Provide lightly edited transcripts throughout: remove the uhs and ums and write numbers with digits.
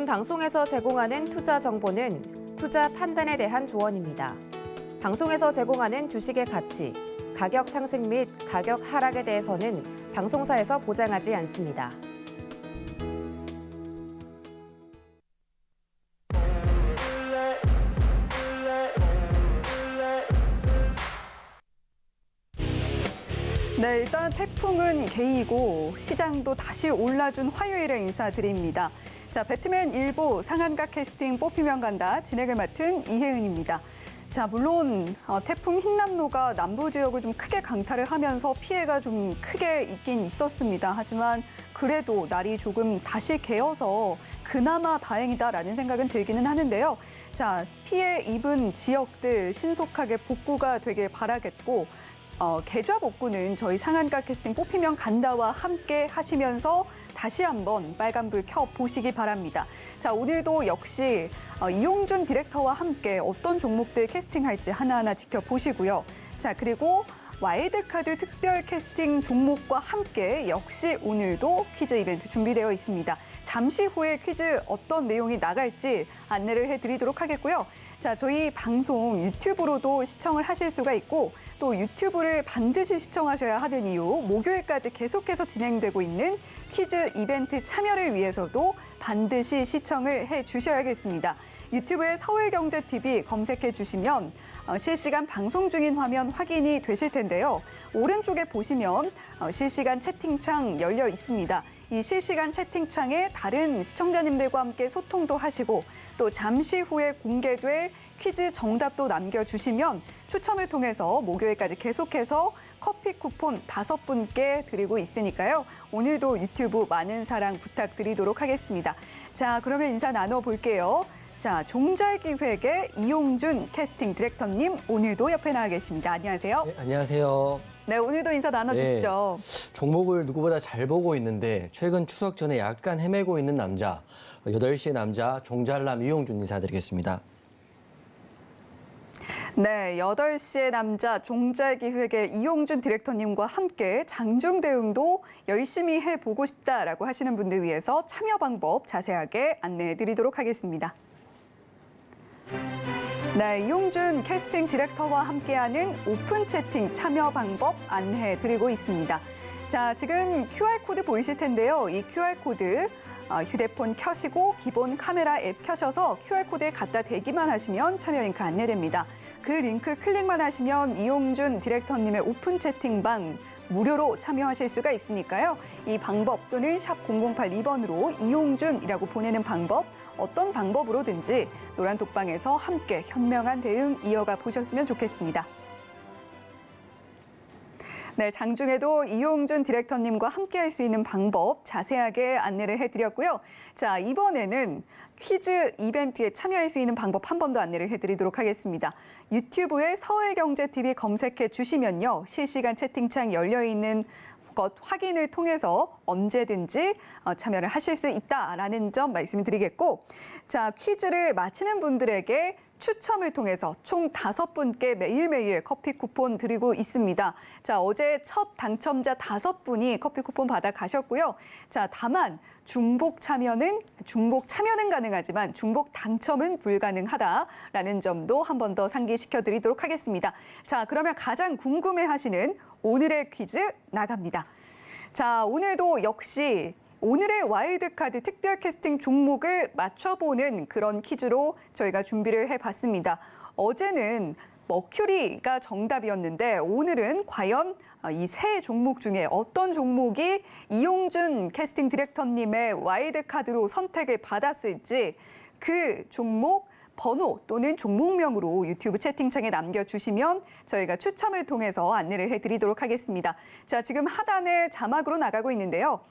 본 방송에서 제공하는 투자 정보는 투자 판단에 대한 조언입니다. 방송에서 제공하는 주식의 가치, 가격 상승 및 가격 하락에 대해서는 방송사에서 보장하지 않습니다. 네, 일단 태풍은 개이고 시장도 다시 올라준 화요일에 인사드립니다. 자, 배트맨 일부 상한가 캐스팅 뽑히면 간다. 진행을 맡은 이혜은입니다. 자, 물론 태풍 흰남노가 남부 지역을 좀 크게 강타를 하면서 피해가 좀 크게 있긴 있었습니다. 하지만 그래도 날이 조금 다시 개어서 그나마 다행이다라는 생각은 들기는 하는데요. 자, 피해 입은 지역들 신속하게 복구가 되길 바라겠고 계좌 복구는 저희 상한가 캐스팅 뽑히면 간다와 함께 하시면서 다시 한번 빨간불 켜보시기 바랍니다. 자, 오늘도 역시 이용준 디렉터와 함께 어떤 종목들 캐스팅할지 하나하나 지켜보시고요. 자, 그리고 와일드카드 특별 캐스팅 종목과 함께 역시 오늘도 퀴즈 이벤트 준비되어 있습니다. 잠시 후에 퀴즈 어떤 내용이 나갈지 안내를 해드리도록 하겠고요. 자, 저희 방송 유튜브로도 시청을 하실 수가 있고 또 유튜브를 반드시 시청하셔야 하는 이유, 목요일까지 계속해서 진행되고 있는 퀴즈 이벤트 참여를 위해서도 반드시 시청을 해주셔야겠습니다. 유튜브에 서울경제TV 검색해 주시면 실시간 방송 중인 화면 확인이 되실 텐데요. 오른쪽에 보시면 실시간 채팅창 열려 있습니다. 이 실시간 채팅창에 다른 시청자님들과 함께 소통도 하시고 또 잠시 후에 공개될 퀴즈 정답도 남겨주시면 추첨을 통해서 목요일까지 계속해서 커피 쿠폰 5분께 드리고 있으니까요. 오늘도 유튜브 많은 사랑 부탁드리도록 하겠습니다. 자, 그러면 인사 나눠볼게요. 자, 종잘기획의 이용준 캐스팅 디렉터님 오늘도 옆에 나와 계십니다. 안녕하세요. 네, 안녕하세요. 네, 오늘도 인사 나눠주시죠. 네, 종목을 누구보다 잘 보고 있는데 최근 추석 전에 약간 헤매고 있는 남자, 8시의 남자 종잘남 이용준 인사드리겠습니다. 네, 8시의 남자 종잘기획의 이용준 디렉터님과 함께 장중 대응도 열심히 해보고 싶다라고 하시는 분들 위해서 참여 방법 자세하게 안내해드리도록 하겠습니다. 네, 이용준 캐스팅 디렉터와 함께하는 오픈 채팅 참여 방법 안내해드리고 있습니다. 자, 지금 QR코드 보이실 텐데요. 이 QR코드 휴대폰 켜시고 기본 카메라 앱 켜셔서 QR코드에 갖다 대기만 하시면 참여 링크 안내됩니다. 그 링크 클릭만 하시면 이용준 디렉터님의 오픈 채팅방 무료로 참여하실 수가 있으니까요. 이 방법 또는 샵 0082번으로 이용준이라고 보내는 방법 어떤 방법으로든지 노란 독방에서 함께 현명한 대응 이어가 보셨으면 좋겠습니다. 네, 장중에도 이용준 디렉터님과 함께 할 수 있는 방법 자세하게 안내를 해드렸고요. 자, 이번에는 퀴즈 이벤트에 참여할 수 있는 방법 한 번 더 안내를 해드리도록 하겠습니다. 유튜브에 서울경제TV 검색해 주시면요. 실시간 채팅창 열려있는 것 확인을 통해서 언제든지 참여를 하실 수 있다라는 점 말씀드리겠고, 자, 퀴즈를 마치는 분들에게 추첨을 통해서 총 5분께 매일매일 커피 쿠폰 드리고 있습니다. 자, 어제 첫 당첨자 5분이 커피 쿠폰 받아 가셨고요. 자, 다만 중복 참여는 가능하지만 중복 당첨은 불가능하다라는 점도 한 번 더 상기시켜 드리도록 하겠습니다. 자, 그러면 가장 궁금해하시는 오늘의 퀴즈 나갑니다. 자, 오늘도 역시 오늘의 와일드카드 특별 캐스팅 종목을 맞춰보는 그런 퀴즈로 저희가 준비를 해봤습니다. 어제는 머큐리가 정답이었는데 오늘은 과연 이 세 종목 중에 어떤 종목이 이용준 캐스팅 디렉터님의 와일드카드로 선택을 받았을지 그 종목 번호 또는 종목명으로 유튜브 채팅창에 남겨주시면 저희가 추첨을 통해서 안내를 해드리도록 하겠습니다. 자, 지금 하단에 자막으로 나가고 있는데요.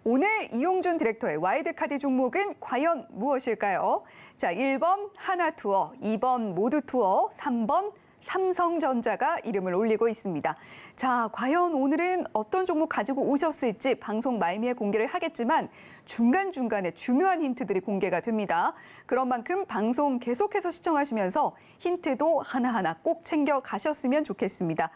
오늘 이용준 디렉터의 와일드카드 종목은 과연 무엇일까요? 자, 1번 하나투어, 2번 모두투어, 3번 삼성전자가 이름을 올리고 있습니다. 자, 과연 오늘은 어떤 종목 가지고 오셨을지 방송 말미에 공개를 하겠지만 중간중간에 중요한 힌트들이 공개가 됩니다. 그런 만큼 방송 계속해서 시청하시면서 힌트도 하나하나 꼭 챙겨 가셨으면 좋겠습니다.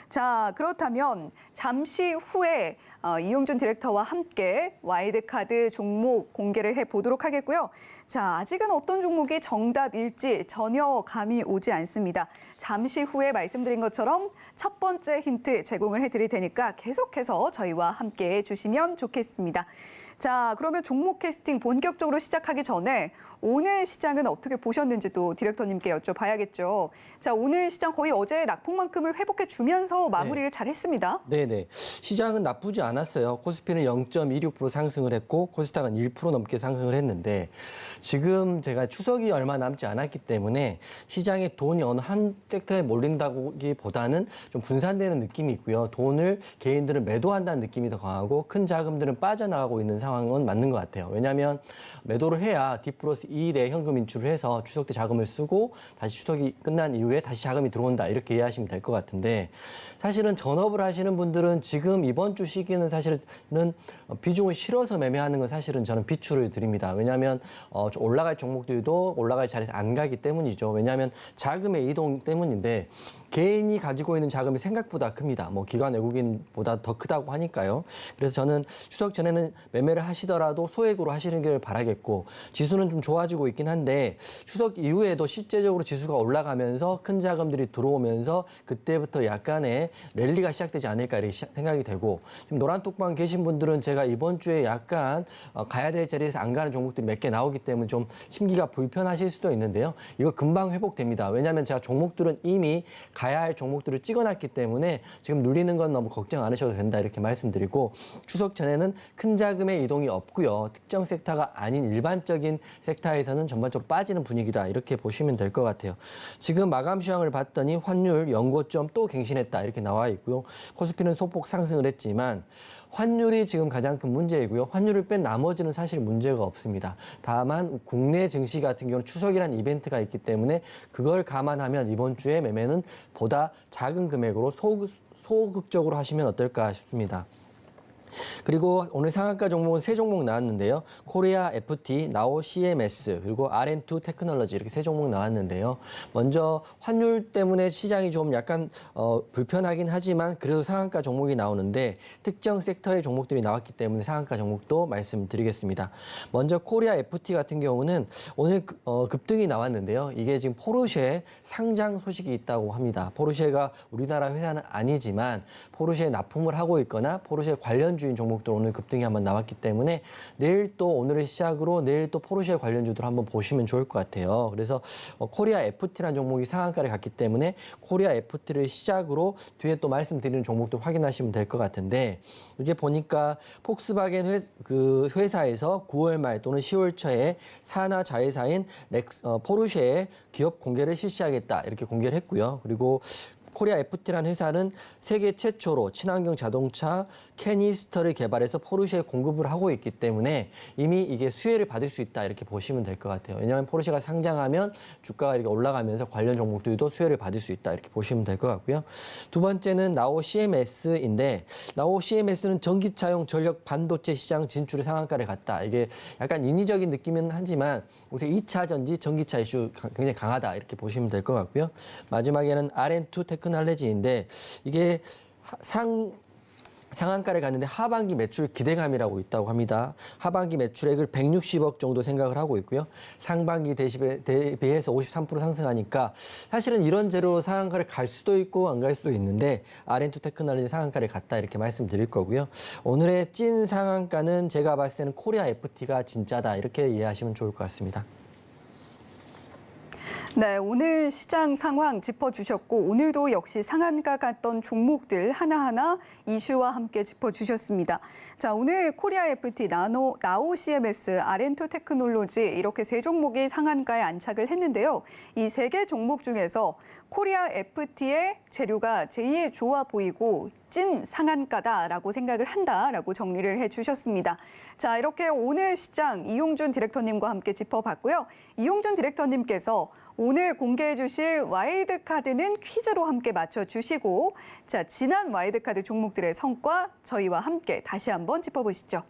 자, 그렇다면 잠시 후에 이용준 디렉터와 함께 와일드카드 종목 공개를 해보도록 하겠고요. 자, 아직은 어떤 종목이 정답일지 전혀 감이 오지 않습니다. 잠시 후에 말씀드린 것처럼 첫 번째 힌트 제공을 해드릴 테니까 계속해서 저희와 함께 해주시면 좋겠습니다. 자, 그러면 종목 캐스팅 본격적으로 시작하기 전에 오늘 시장은 어떻게 보셨는지도 디렉터님께 여쭤봐야겠죠. 자, 오늘 시장 거의 어제 낙폭만큼을 회복해 주면서 마무리를 잘했습니다. 네네. 시장은 나쁘지 않았어요. 코스피는 0.26% 상승을 했고 코스닥은 1% 넘게 상승을 했는데 지금 제가 추석이 얼마 남지 않았기 때문에 시장에 돈이 어느 한 섹터에 몰린다기보다는 좀 분산되는 느낌이 있고요. 돈을 개인들은 매도한다는 느낌이 더 강하고 큰 자금들은 빠져나가고 있는 상황은 맞는 것 같아요. 왜냐하면 매도를 해야 D+2의 현금 인출을 해서 추석 때 자금을 쓰고 다시 추석이 끝난 이후에 다시 자금이 들어온다 이렇게 이해하시면 될 것 같은데 사실은 전업을 하시는 분들은 지금 이번 주 시기는 사실은 비중을 실어서 매매하는 건 사실은 저는 비추를 드립니다. 왜냐하면 올라갈 종목들도 올라갈 자리에서 안 가기 때문이죠. 왜냐하면 자금의 이동 때문인데 개인이 가지고 있는 자금이 생각보다 큽니다. 뭐 기관 외국인보다 더 크다고 하니까요. 그래서 저는 추석 전에는 매매를 하시더라도 소액으로 하시는 길 바라겠고 지수는 좀 좋아지고 있긴 한데 추석 이후에도 실제적으로 지수가 올라가면서 큰 자금들이 들어오면서 그때부터 약간의 랠리가 시작되지 않을까 이렇게 생각이 되고 지금 노란 톡방 계신 분들은 제가 이번 주에 약간 가야 될 자리에서 안 가는 종목들이 몇 개 나오기 때문에 좀 심기가 불편하실 수도 있는데요. 이거 금방 회복됩니다. 왜냐하면 제가 종목들은 이미 가야 할 종목들을 찍어놨기 때문에 지금 눌리는 건 너무 걱정 안 하셔도 된다 이렇게 말씀드리고 추석 전에는 큰 자금의 이동이 없고요. 특정 섹터가 아닌 일반적인 섹터에서는 전반적으로 빠지는 분위기다 이렇게 보시면 될 것 같아요. 지금 마감 시황을 봤더니 환율 연고점 또 갱신했다 이렇게 나와 있고요. 코스피는 소폭 상승을 했지만 환율이 지금 가장 큰 문제이고요. 환율을 뺀 나머지는 사실 문제가 없습니다. 다만 국내 증시 같은 경우는 추석이라는 이벤트가 있기 때문에 그걸 감안하면 이번 주에 매매는 보다 작은 금액으로 소극적으로 하시면 어떨까 싶습니다. 그리고 오늘 상한가 종목은 세 종목 나왔는데요. 코리아 FT, 나오 CMS, 그리고 RN2 테크놀로지 이렇게 세 종목 나왔는데요. 먼저 환율 때문에 시장이 좀 약간 불편하긴 하지만 그래도 상한가 종목이 나오는데 특정 섹터의 종목들이 나왔기 때문에 상한가 종목도 말씀드리겠습니다. 먼저 코리아 FT 같은 경우는 오늘 급등이 나왔는데요. 이게 지금 포르쉐 상장 소식이 있다고 합니다. 포르쉐가 우리나라 회사는 아니지만 포르쉐에 납품을 하고 있거나 포르쉐 관련주인 종목들 오늘 급등이 한번 나왔기 때문에 내일 또 오늘의 시작으로 내일 또 포르쉐 관련주들 한번 보시면 좋을 것 같아요. 그래서 코리아 FT라는 종목이 상한가를 갔기 때문에 코리아 FT를 시작으로 뒤에 또 말씀드리는 종목도 확인하시면 될 것 같은데 이게 보니까 폭스바겐 회사에서 9월 말 또는 10월 초에 산하 자회사인 포르쉐의 기업 공개를 실시하겠다 이렇게 공개를 했고요. 그리고 코리아 FT라는 회사는 세계 최초로 친환경 자동차 캐니스터를 개발해서 포르쉐에 공급을 하고 있기 때문에 이미 이게 수혜를 받을 수 있다 이렇게 보시면 될 것 같아요. 왜냐하면 포르쉐가 상장하면 주가가 이렇게 올라가면서 관련 종목들도 수혜를 받을 수 있다 이렇게 보시면 될 것 같고요. 두 번째는 나오 CMS인데 나오 CMS는 전기차용 전력 반도체 시장 진출의 상한가를 갔다. 이게 약간 인위적인 느낌은 하지만 요새 2차 전지 전기차 이슈 굉장히 강하다 이렇게 보시면 될 것 같고요. 마지막에는 RN2 테크놀로지인데 이게 상한가를 갔는데 하반기 매출 기대감이라고 있다고 합니다. 하반기 매출액을 160억 정도 생각을 하고 있고요. 상반기 대비해서 53% 상승하니까 사실은 이런 재료로 상한가를 갈 수도 있고 안 갈 수도 있는데 RN2 테크놀로지 상한가를 갔다 이렇게 말씀드릴 거고요. 오늘의 찐 상한가는 제가 봤을 때는 코리아 FT가 진짜다 이렇게 이해하시면 좋을 것 같습니다. 네, 오늘 시장 상황 짚어주셨고 오늘도 역시 상한가 갔던 종목들 하나하나 이슈와 함께 짚어주셨습니다. 자, 오늘 코리아 FT, 나오 CMS, RN2 테크놀로지 이렇게 세 종목이 상한가에 안착을 했는데요. 이 세 개 종목 중에서 코리아 FT의 재료가 제일 좋아 보이고 찐 상한가다라고 생각을 한다라고 정리를 해주셨습니다. 자, 이렇게 오늘 시장 이용준 디렉터님과 함께 짚어봤고요. 이용준 디렉터님께서 오늘 공개해 주실 와일드카드는 퀴즈로 함께 맞춰주시고 자, 지난 와일드카드 종목들의 성과 저희와 함께 다시 한번 짚어보시죠.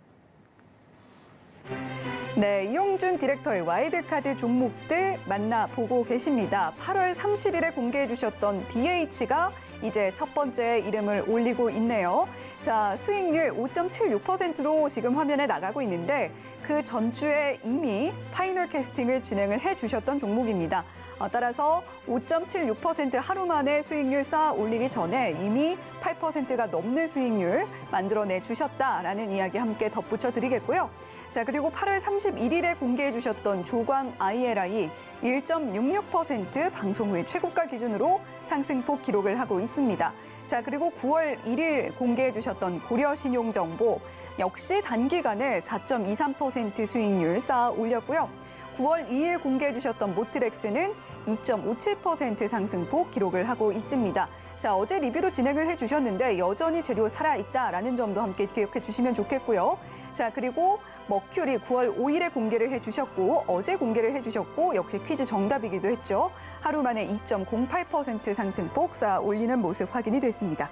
네, 이용준 디렉터의 와일드카드 종목들 만나보고 계십니다. 8월 30일에 공개해 주셨던 BH가 이제 첫 번째 이름을 올리고 있네요. 자, 수익률 5.76%로 지금 화면에 나가고 있는데 그 전주에 이미 파이널 캐스팅을 진행을 해주셨던 종목입니다. 따라서 5.76% 하루 만에 수익률 쌓아 올리기 전에 이미 8%가 넘는 수익률 만들어내 주셨다라는 이야기 함께 덧붙여 드리겠고요. 자, 그리고 8월 31일에 공개해 주셨던 조광 ILI 1.66% 방송 후에 최고가 기준으로 상승폭 기록을 하고 있습니다. 자, 그리고 9월 1일 공개해 주셨던 고려신용정보 역시 단기간에 4.23% 수익률 쌓아 올렸고요. 9월 2일 공개해 주셨던 모트렉스는 2.57% 상승폭 기록을 하고 있습니다. 자, 어제 리뷰도 진행을 해주셨는데 여전히 재료 살아있다라는 점도 함께 기억해 주시면 좋겠고요. 자, 그리고 머큐리 9월 5일에 공개를 해주셨고 어제 공개를 해주셨고 역시 퀴즈 정답이기도 했죠. 하루 만에 2.08% 상승폭 쌓아 올리는 모습 확인이 됐습니다.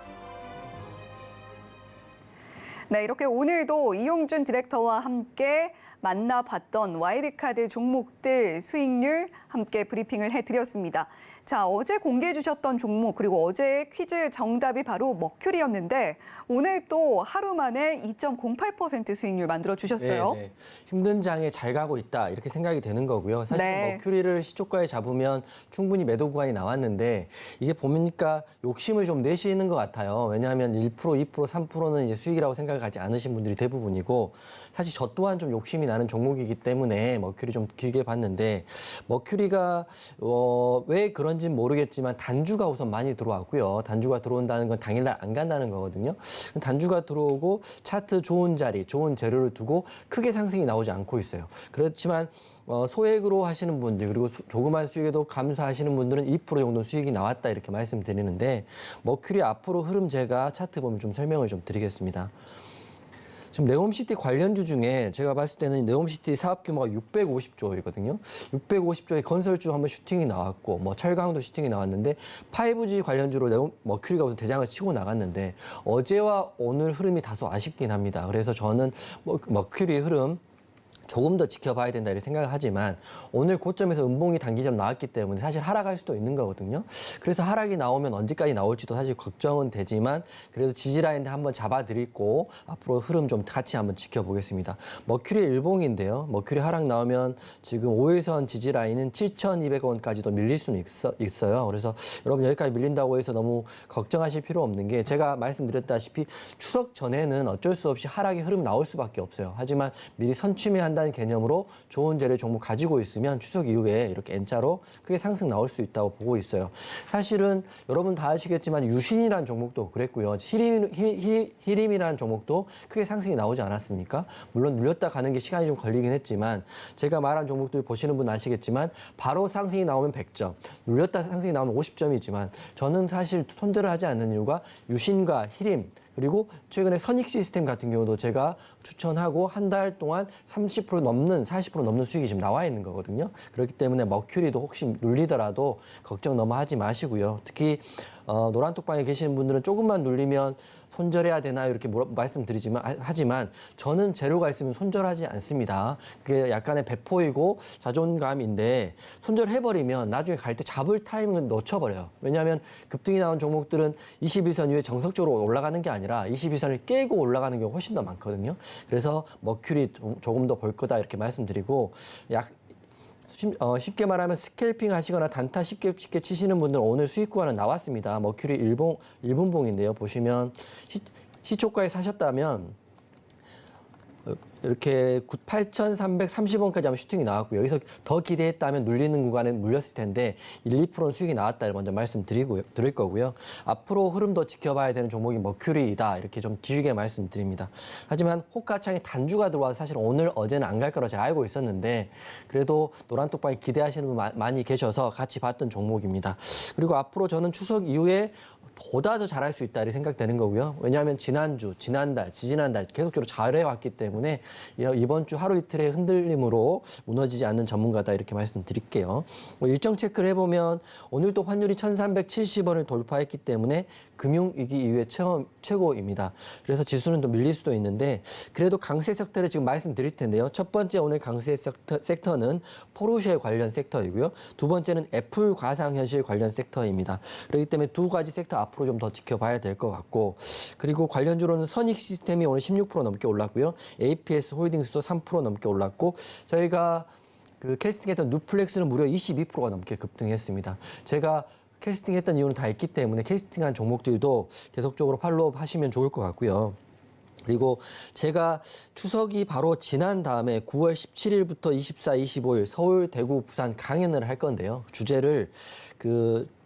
네, 이렇게 오늘도 이용준 디렉터와 함께 만나봤던 와이드카드 종목들 수익률 함께 브리핑을 해드렸습니다. 자, 어제 공개해 주셨던 종목 그리고 어제의 퀴즈 정답이 바로 머큐리였는데 오늘 또 하루 만에 2.08% 수익률 만들어 주셨어요. 네. 힘든 장에 잘 가고 있다 이렇게 생각이 되는 거고요. 사실 네. 머큐리를 시초가에 잡으면 충분히 매도 구간이 나왔는데 이게 보니까 욕심을 좀 내시는 것 같아요. 왜냐하면 1%, 2%, 3%는 이제 수익이라고 생각하지 않으신 분들이 대부분이고 사실 저 또한 좀 욕심이 나는 종목이기 때문에 머큐리 좀 길게 봤는데 머큐리가 왜 그런지는 모르겠지만 단주가 우선 많이 들어왔고요. 단주가 들어온다는 건 당일날 안 간다는 거거든요. 단주가 들어오고 차트 좋은 자리, 좋은 재료를 두고 크게 상승이 나오지 않고 있어요. 그렇지만 소액으로 하시는 분들 그리고 조그만 수익에도 감소하시는 분들은 2% 정도 수익이 나왔다 이렇게 말씀드리는데 머큐리 앞으로 흐름 제가 차트 보면 좀 설명을 좀 드리겠습니다. 지금 네옴시티 관련주 중에 제가 봤을 때는 네옴시티 사업 규모가 650조이거든요. 650조의 건설주 한번 슈팅이 나왔고 뭐 철강도 슈팅이 나왔는데 5G 관련주로 머큐리가 우선 대장을 치고 나갔는데 어제와 오늘 흐름이 다소 아쉽긴 합니다. 그래서 저는 머큐리 흐름 조금 더 지켜봐야 된다 이렇게 생각을 하지만 오늘 고점에서 음봉이 단기점 나왔기 때문에 사실 하락할 수도 있는 거거든요. 그래서 하락이 나오면 언제까지 나올지도 사실 걱정은 되지만 그래도 지지라인에 한번 잡아드리고 앞으로 흐름 좀 같이 한번 지켜보겠습니다. 머큐리 일봉인데요. 머큐리 하락 나오면 지금 5일선 지지라인은 7,200원까지도 밀릴 수는 있어요. 그래서 여러분 여기까지 밀린다고 해서 너무 걱정하실 필요 없는 게 제가 말씀드렸다시피 추석 전에는 어쩔 수 없이 하락의 흐름 나올 수밖에 없어요. 하지만 미리 선취매한 다는 개념으로 좋은 재료 종목 가지고 있으면 추석 이후에 이렇게 N자로 크게 상승 나올 수 있다고 보고 있어요. 사실은 여러분 다 아시겠지만 유신이라는 종목도 그랬고요. 히림이라는 종목도 크게 상승이 나오지 않았습니까? 물론 눌렸다 가는 게 시간이 좀 걸리긴 했지만 제가 말한 종목들 보시는 분 아시겠지만 바로 상승이 나오면 100점, 눌렸다 상승이 나오면 50점이지만 저는 사실 손절을 하지 않는 이유가 유신과 히림 그리고 최근에 선익 시스템 같은 경우도 제가 추천하고 한 달 동안 30% 넘는 40% 넘는 수익이 지금 나와 있는 거거든요. 그렇기 때문에 머큐리도 혹시 눌리더라도 걱정 너무 하지 마시고요. 특히 노란톡방에 계시는 분들은 조금만 눌리면 손절해야 되나 이렇게 하지만 저는 재료가 있으면 손절하지 않습니다. 그게 약간의 배포이고 자존감인데 손절해버리면 나중에 갈 때 잡을 타이밍을 놓쳐버려요. 왜냐하면 급등이 나온 종목들은 21선 위에 정석적으로 올라가는 게 아니라 22선을 깨고 올라가는 경우가 훨씬 더 많거든요. 그래서 머큐리 조금 더 볼 거다 이렇게 말씀드리고 쉽게 말하면 스캘핑 하시거나 단타 쉽게 치시는 분들은 오늘 수익 구간은 나왔습니다. 머큐리 일분봉인데요. 보시면 시초가에 사셨다면 이렇게 8,330원까지 하면 슈팅이 나왔고요. 여기서 더 기대했다면 눌리는 구간에 물렸을 텐데 1, 2%는 수익이 나왔다를 먼저 드릴 거고요. 앞으로 흐름 더 지켜봐야 되는 종목이 머큐리이다. 이렇게 좀 길게 말씀드립니다. 하지만 호가창에 단주가 들어와서 사실 오늘, 어제는 안 갈 거라 제가 알고 있었는데 그래도 노란톡방에 기대하시는 분 많이 계셔서 같이 봤던 종목입니다. 그리고 앞으로 저는 추석 이후에 보다 더 잘할 수 있다 이렇게 생각되는 거고요. 왜냐하면 지난주, 지난달, 지지난달 계속적으로 잘해왔기 때문에 이번 주 하루 이틀의 흔들림으로 무너지지 않는 전문가다 이렇게 말씀드릴게요. 일정 체크를 해보면 오늘도 환율이 1,370원을 돌파했기 때문에 금융위기 이후에 최고입니다. 그래서 지수는 또 밀릴 수도 있는데 그래도 강세 섹터를 지금 말씀드릴 텐데요. 첫 번째 오늘 강세 섹터는 포르쉐 관련 섹터이고요. 두 번째는 애플 가상현실 관련 섹터입니다. 그렇기 때문에 두 가지 섹터 섹터 앞으로 좀 더 지켜봐야 될 것 같고, 그리고 관련주로는 선익 시스템이 오늘 16% 넘게 올랐고요. APS 홀딩스도 3% 넘게 올랐고, 저희가 그 캐스팅했던 누플렉스는 무려 22%가 넘게 급등했습니다. 제가 캐스팅했던 이유는 다 있기 때문에 캐스팅한 종목들도 계속적으로 팔로우업 하시면 좋을 것 같고요. 그리고 제가 추석이 바로 지난 다음에 9월 17일부터 24, 25일 서울, 대구, 부산 강연을 할 건데요. 주제를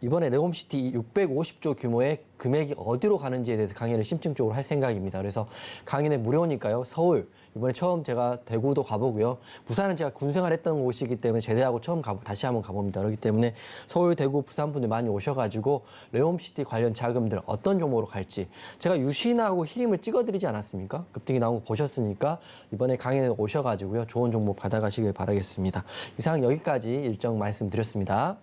이번에 네옴시티 650조 규모의 금액이 어디로 가는지에 대해서 강연을 심층적으로 할 생각입니다. 그래서 강연에 무료니까요. 서울, 이번에 처음 제가 대구도 가보고요. 부산은 제가 군생활했던 곳이기 때문에 제대하고 다시 한번 가봅니다. 그렇기 때문에 서울, 대구, 부산 분들 많이 오셔가지고 네옴시티 관련 자금들 어떤 종목으로 갈지 제가 유신하고 히림을 찍어드리지 않았습니까? 급등이 나온 거 보셨으니까 이번에 강연에 오셔가지고요. 좋은 종목 받아가시길 바라겠습니다. 이상 여기까지 일정 말씀드렸습니다.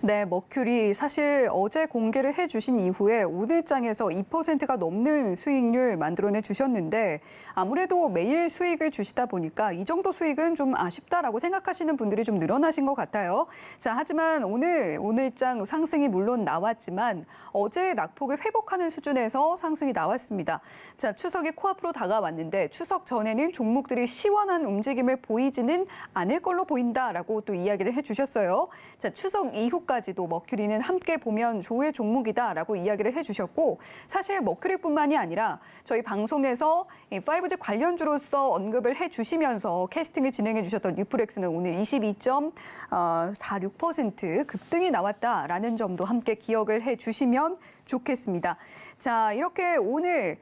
네, 머큐리 사실 어제 공개를 해주신 이후에 오늘장에서 2%가 넘는 수익률 만들어내 주셨는데 아무래도 매일 수익을 주시다 보니까 이 정도 수익은 좀 아쉽다라고 생각하시는 분들이 좀 늘어나신 것 같아요. 자, 하지만 오늘장 상승이 물론 나왔지만 어제 낙폭을 회복하는 수준에서 상승이 나왔습니다. 자, 추석이 코앞으로 다가왔는데 추석 전에는 종목들이 시원한 움직임을 보이지는 않을 걸로 보인다라고 또 이야기를 해주셨어요. 자, 추석 이후까지도 머큐리는 함께 보면 좋을 종목이다라고 이야기를 해주셨고 사실 머큐리뿐만이 아니라 저희 방송에서 5G 관련주로서 언급을 해주시면서 캐스팅을 진행해 주셨던 뉴플렉스는 오늘 22.46% 급등이 나왔다라는 점도 함께 기억을 해주시면 좋겠습니다. 자, 이렇게 오늘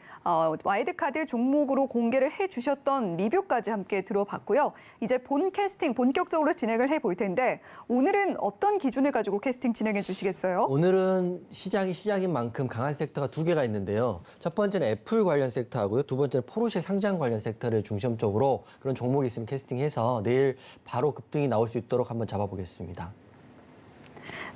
와일드카드 종목으로 공개를 해주셨던 리뷰까지 함께 들어봤고요. 이제 본 캐스팅 본격적으로 진행을 해볼 텐데 오늘은 어떤 기준을 가지고 캐스팅 진행해 주시겠어요? 오늘은 시장이 시장인 만큼 강한 섹터가 두 개가 있는데요. 첫 번째는 애플 관련 섹터하고요. 두 번째는 포르쉐 상장 관련 섹터를 중심적으로 그런 종목이 있으면 캐스팅해서 내일 바로 급등이 나올 수 있도록 한번 잡아보겠습니다.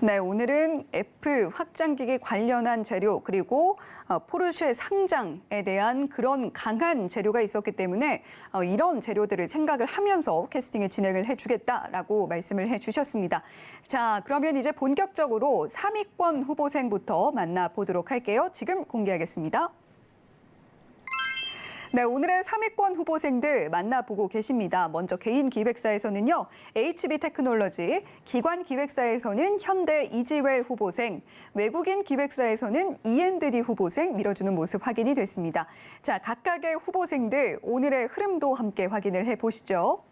네, 오늘은 애플 확장기기 관련한 재료 그리고 포르쉐 상장에 대한 그런 강한 재료가 있었기 때문에 이런 재료들을 생각을 하면서 캐스팅을 진행을 해주겠다라고 말씀을 해주셨습니다. 자, 그러면 이제 본격적으로 3위권 후보생부터 만나보도록 할게요. 지금 공개하겠습니다. 네, 오늘의 3위권 후보생들 만나보고 계십니다. 먼저 개인 기획사에서는요, HB테크놀로지, 기관 기획사에서는 현대 이지웰 후보생, 외국인 기획사에서는 E&D 후보생 밀어주는 모습 확인이 됐습니다. 자, 각각의 후보생들 오늘의 흐름도 함께 확인을 해보시죠.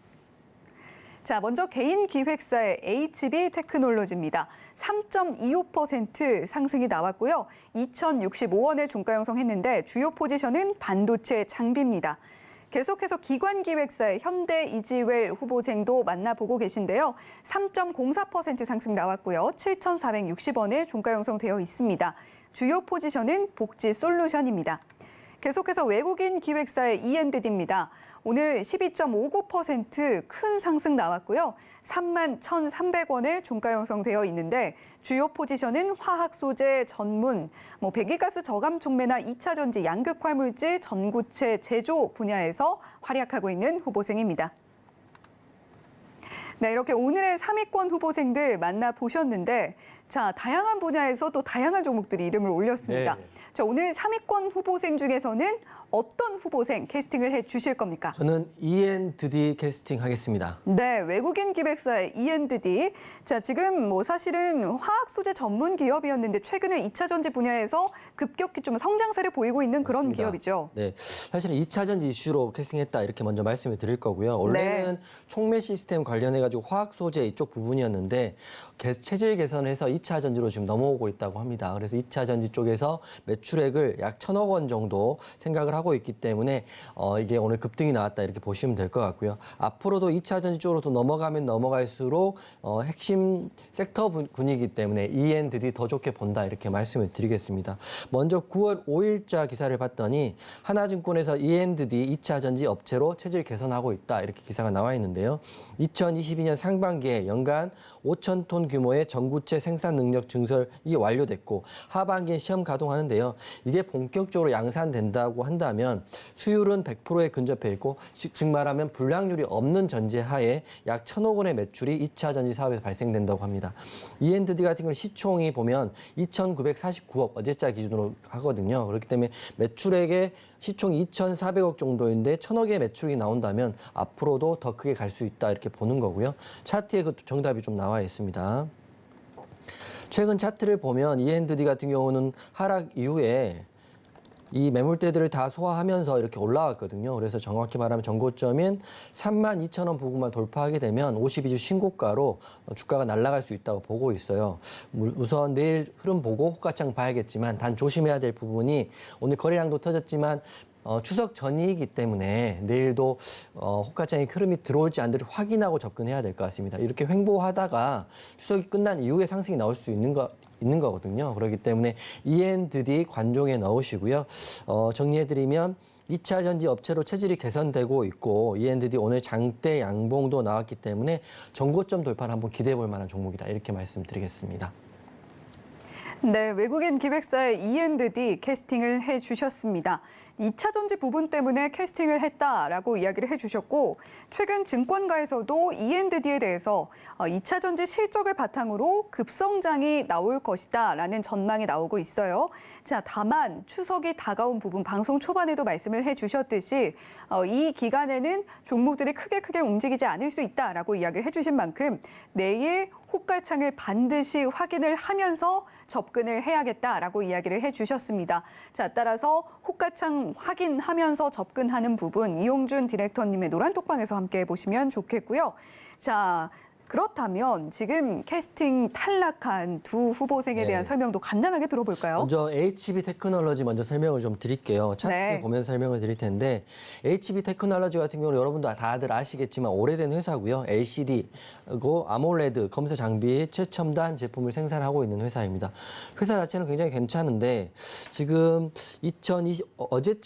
자, 먼저 개인 기획사의 HB테크놀로지입니다. 3.25% 상승이 나왔고요. 2,065원에 종가 형성했는데 주요 포지션은 반도체 장비입니다. 계속해서 기관 기획사의 현대 이지웰 후보생도 만나보고 계신데요. 3.04% 상승 나왔고요. 7,460원에 종가 형성되어 있습니다. 주요 포지션은 복지 솔루션입니다. 계속해서 외국인 기획사의 E&D입니다. 오늘 12.59% 큰 상승 나왔고요. 31,300원에 종가 형성되어 있는데 주요 포지션은 화학 소재 전문, 배기가스 저감 촉매나 2차 전지 양극 화물질 전구체 제조 분야에서 활약하고 있는 후보생입니다. 네, 이렇게 오늘의 3위권 후보생들 만나보셨는데 자, 다양한 분야에서 또 다양한 종목들이 이름을 올렸습니다. 네. 자, 오늘 3위권 후보생 중에서는 어떤 후보생 캐스팅을 해 주실 겁니까? 저는 E&D 캐스팅 하겠습니다. 네, 외국인 기획사의 E&D. 자, 지금 사실은 화학 소재 전문 기업이었는데 최근에 2차 전지 분야에서 급격히 좀 성장세를 보이고 있는 그런 맞습니다. 기업이죠. 네, 사실은 2차 전지 이슈로 캐스팅했다 이렇게 먼저 말씀을 드릴 거고요. 원래는 촉매 시스템 관련해가지고 화학 소재 이쪽 부분이었는데 체질 개선해서 2차 전지로 지금 넘어오고 있다고 합니다. 그래서 2차 전지 쪽에서 매출액을 약 1,000억 원 정도 생각을 하고 있기 때문에 이게 오늘 급등이 나왔다 이렇게 보시면 될 것 같고요. 앞으로도 2차 전지 쪽으로 또 넘어가면 넘어갈수록 핵심 섹터 분위기 때문에 E&D 더 좋게 본다 이렇게 말씀을 드리겠습니다. 먼저 9월 5일자 기사를 봤더니 하나증권에서 E&D 2차 전지 업체로 체질 개선하고 있다 이렇게 기사가 나와 있는데요. 2022년 상반기에 연간 5,000톤 규모의 전구체 생산 생산 능력 증설이 완료됐고 하반기에 시험 가동하는데요. 이게 본격적으로 양산된다고 한다면 수율은 100%에 근접해 있고 즉 말하면 불량률이 없는 전제하에 약 1,000억 원의 매출이 2차 전지 사업에서 발생된다고 합니다. E&D 같은 경우는 시총이 보면 2,949억 어제자 기준으로 하거든요. 그렇기 때문에 매출액의 시총이 2,400억 정도인데 1,000억의 매출이 나온다면 앞으로도 더 크게 갈 수 있다 이렇게 보는 거고요. 차트에 그 정답이 좀 나와 있습니다. 최근 차트를 보면 E&D 같은 경우는 하락 이후에 이 매물대들을 다 소화하면서 이렇게 올라왔거든요. 그래서 정확히 말하면 전고점인 32,000원 부근만 돌파하게 되면 52주 신고가로 주가가 날아갈 수 있다고 보고 있어요. 우선 내일 흐름 보고 호가창 봐야겠지만 단 조심해야 될 부분이 오늘 거래량도 터졌지만 추석 전이기 때문에 내일도 호가창의 흐름이 들어올지 안 들어올지 확인하고 접근해야 될 것 같습니다. 이렇게 횡보하다가 추석이 끝난 이후에 상승이 나올 수 있는 거거든요. 그렇기 때문에 E&D 관종에 넣으시고요. 정리해드리면 2차 전지 업체로 체질이 개선되고 있고 E&D 오늘 장대 양봉도 나왔기 때문에 전고점 돌파를 한번 기대해 볼 만한 종목이다. 이렇게 말씀드리겠습니다. 네, 외국인 기획사의 E&D 캐스팅을 해주셨습니다. 2차 전지 부분 때문에 캐스팅을 했다라고 이야기를 해주셨고 최근 증권가에서도 E&D에 대해서 2차 전지 실적을 바탕으로 급성장이 나올 것이다라는 전망이 나오고 있어요. 자, 다만 추석이 다가온 부분 방송 초반에도 말씀을 해주셨듯이 이 기간에는 종목들이 크게 움직이지 않을 수 있다라고 이야기를 해주신 만큼 내일 호가창을 반드시 확인을 하면서 접근을 해야겠다라고 이야기를 해주셨습니다. 자, 따라서 호가창 확인하면서 접근하는 부분 이용준 디렉터님의 노란톡방에서 함께 보시면 좋겠고요. 자, 그렇다면 지금 캐스팅 탈락한 두 후보생에 대한 설명도 간단하게 들어볼까요? 먼저 HB 테크놀로지 먼저 설명을 좀 드릴게요. 차트 보면서 설명을 드릴 텐데 HB 테크놀로지 같은 경우는 여러분도 다들 아시겠지만 오래된 회사고요. LCD, 아몰레드, 검사 장비 최첨단 제품을 생산하고 있는 회사입니다. 회사 자체는 굉장히 괜찮은데 지금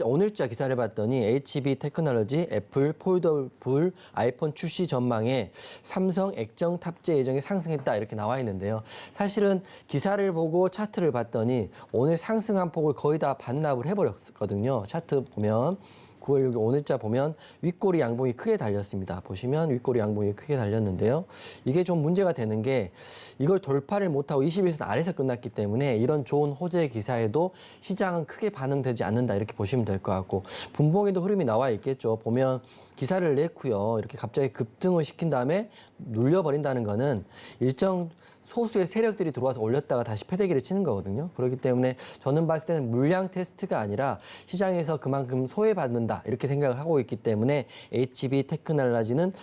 오늘자 기사를 봤더니 HB 테크놀로지, 애플, 폴더블, 아이폰 출시 전망에 삼성 액정 탑재 예정이 상승했다 이렇게 나와 있는데요. 사실은 기사를 보고 차트를 봤더니 오늘 상승한 폭을 거의 다 반납을 해버렸거든요. 차트 보면 9월 6일 오늘자 보면 윗꼬리 양봉이 크게 달렸습니다. 보시면 윗꼬리 양봉이 크게 달렸는데요. 이게 좀 문제가 되는 게 이걸 돌파를 못하고 21선 아래에서 끝났기 때문에 이런 좋은 호재 기사에도 시장은 크게 반응되지 않는다 이렇게 보시면 될 것 같고 분봉에도 흐름이 나와 있겠죠. 보면 기사를 냈고요. 이렇게 갑자기 급등을 시킨 다음에 눌려버린다는 거는 일정 소수의 세력들이 들어와서 올렸다가 다시 패대기를 치는 거거든요. 그렇기 때문에 저는 봤을 때는 물량 테스트가 아니라 시장에서 그만큼 소외받는다 이렇게 생각을 하고 있기 때문에 HB 테크놀로지는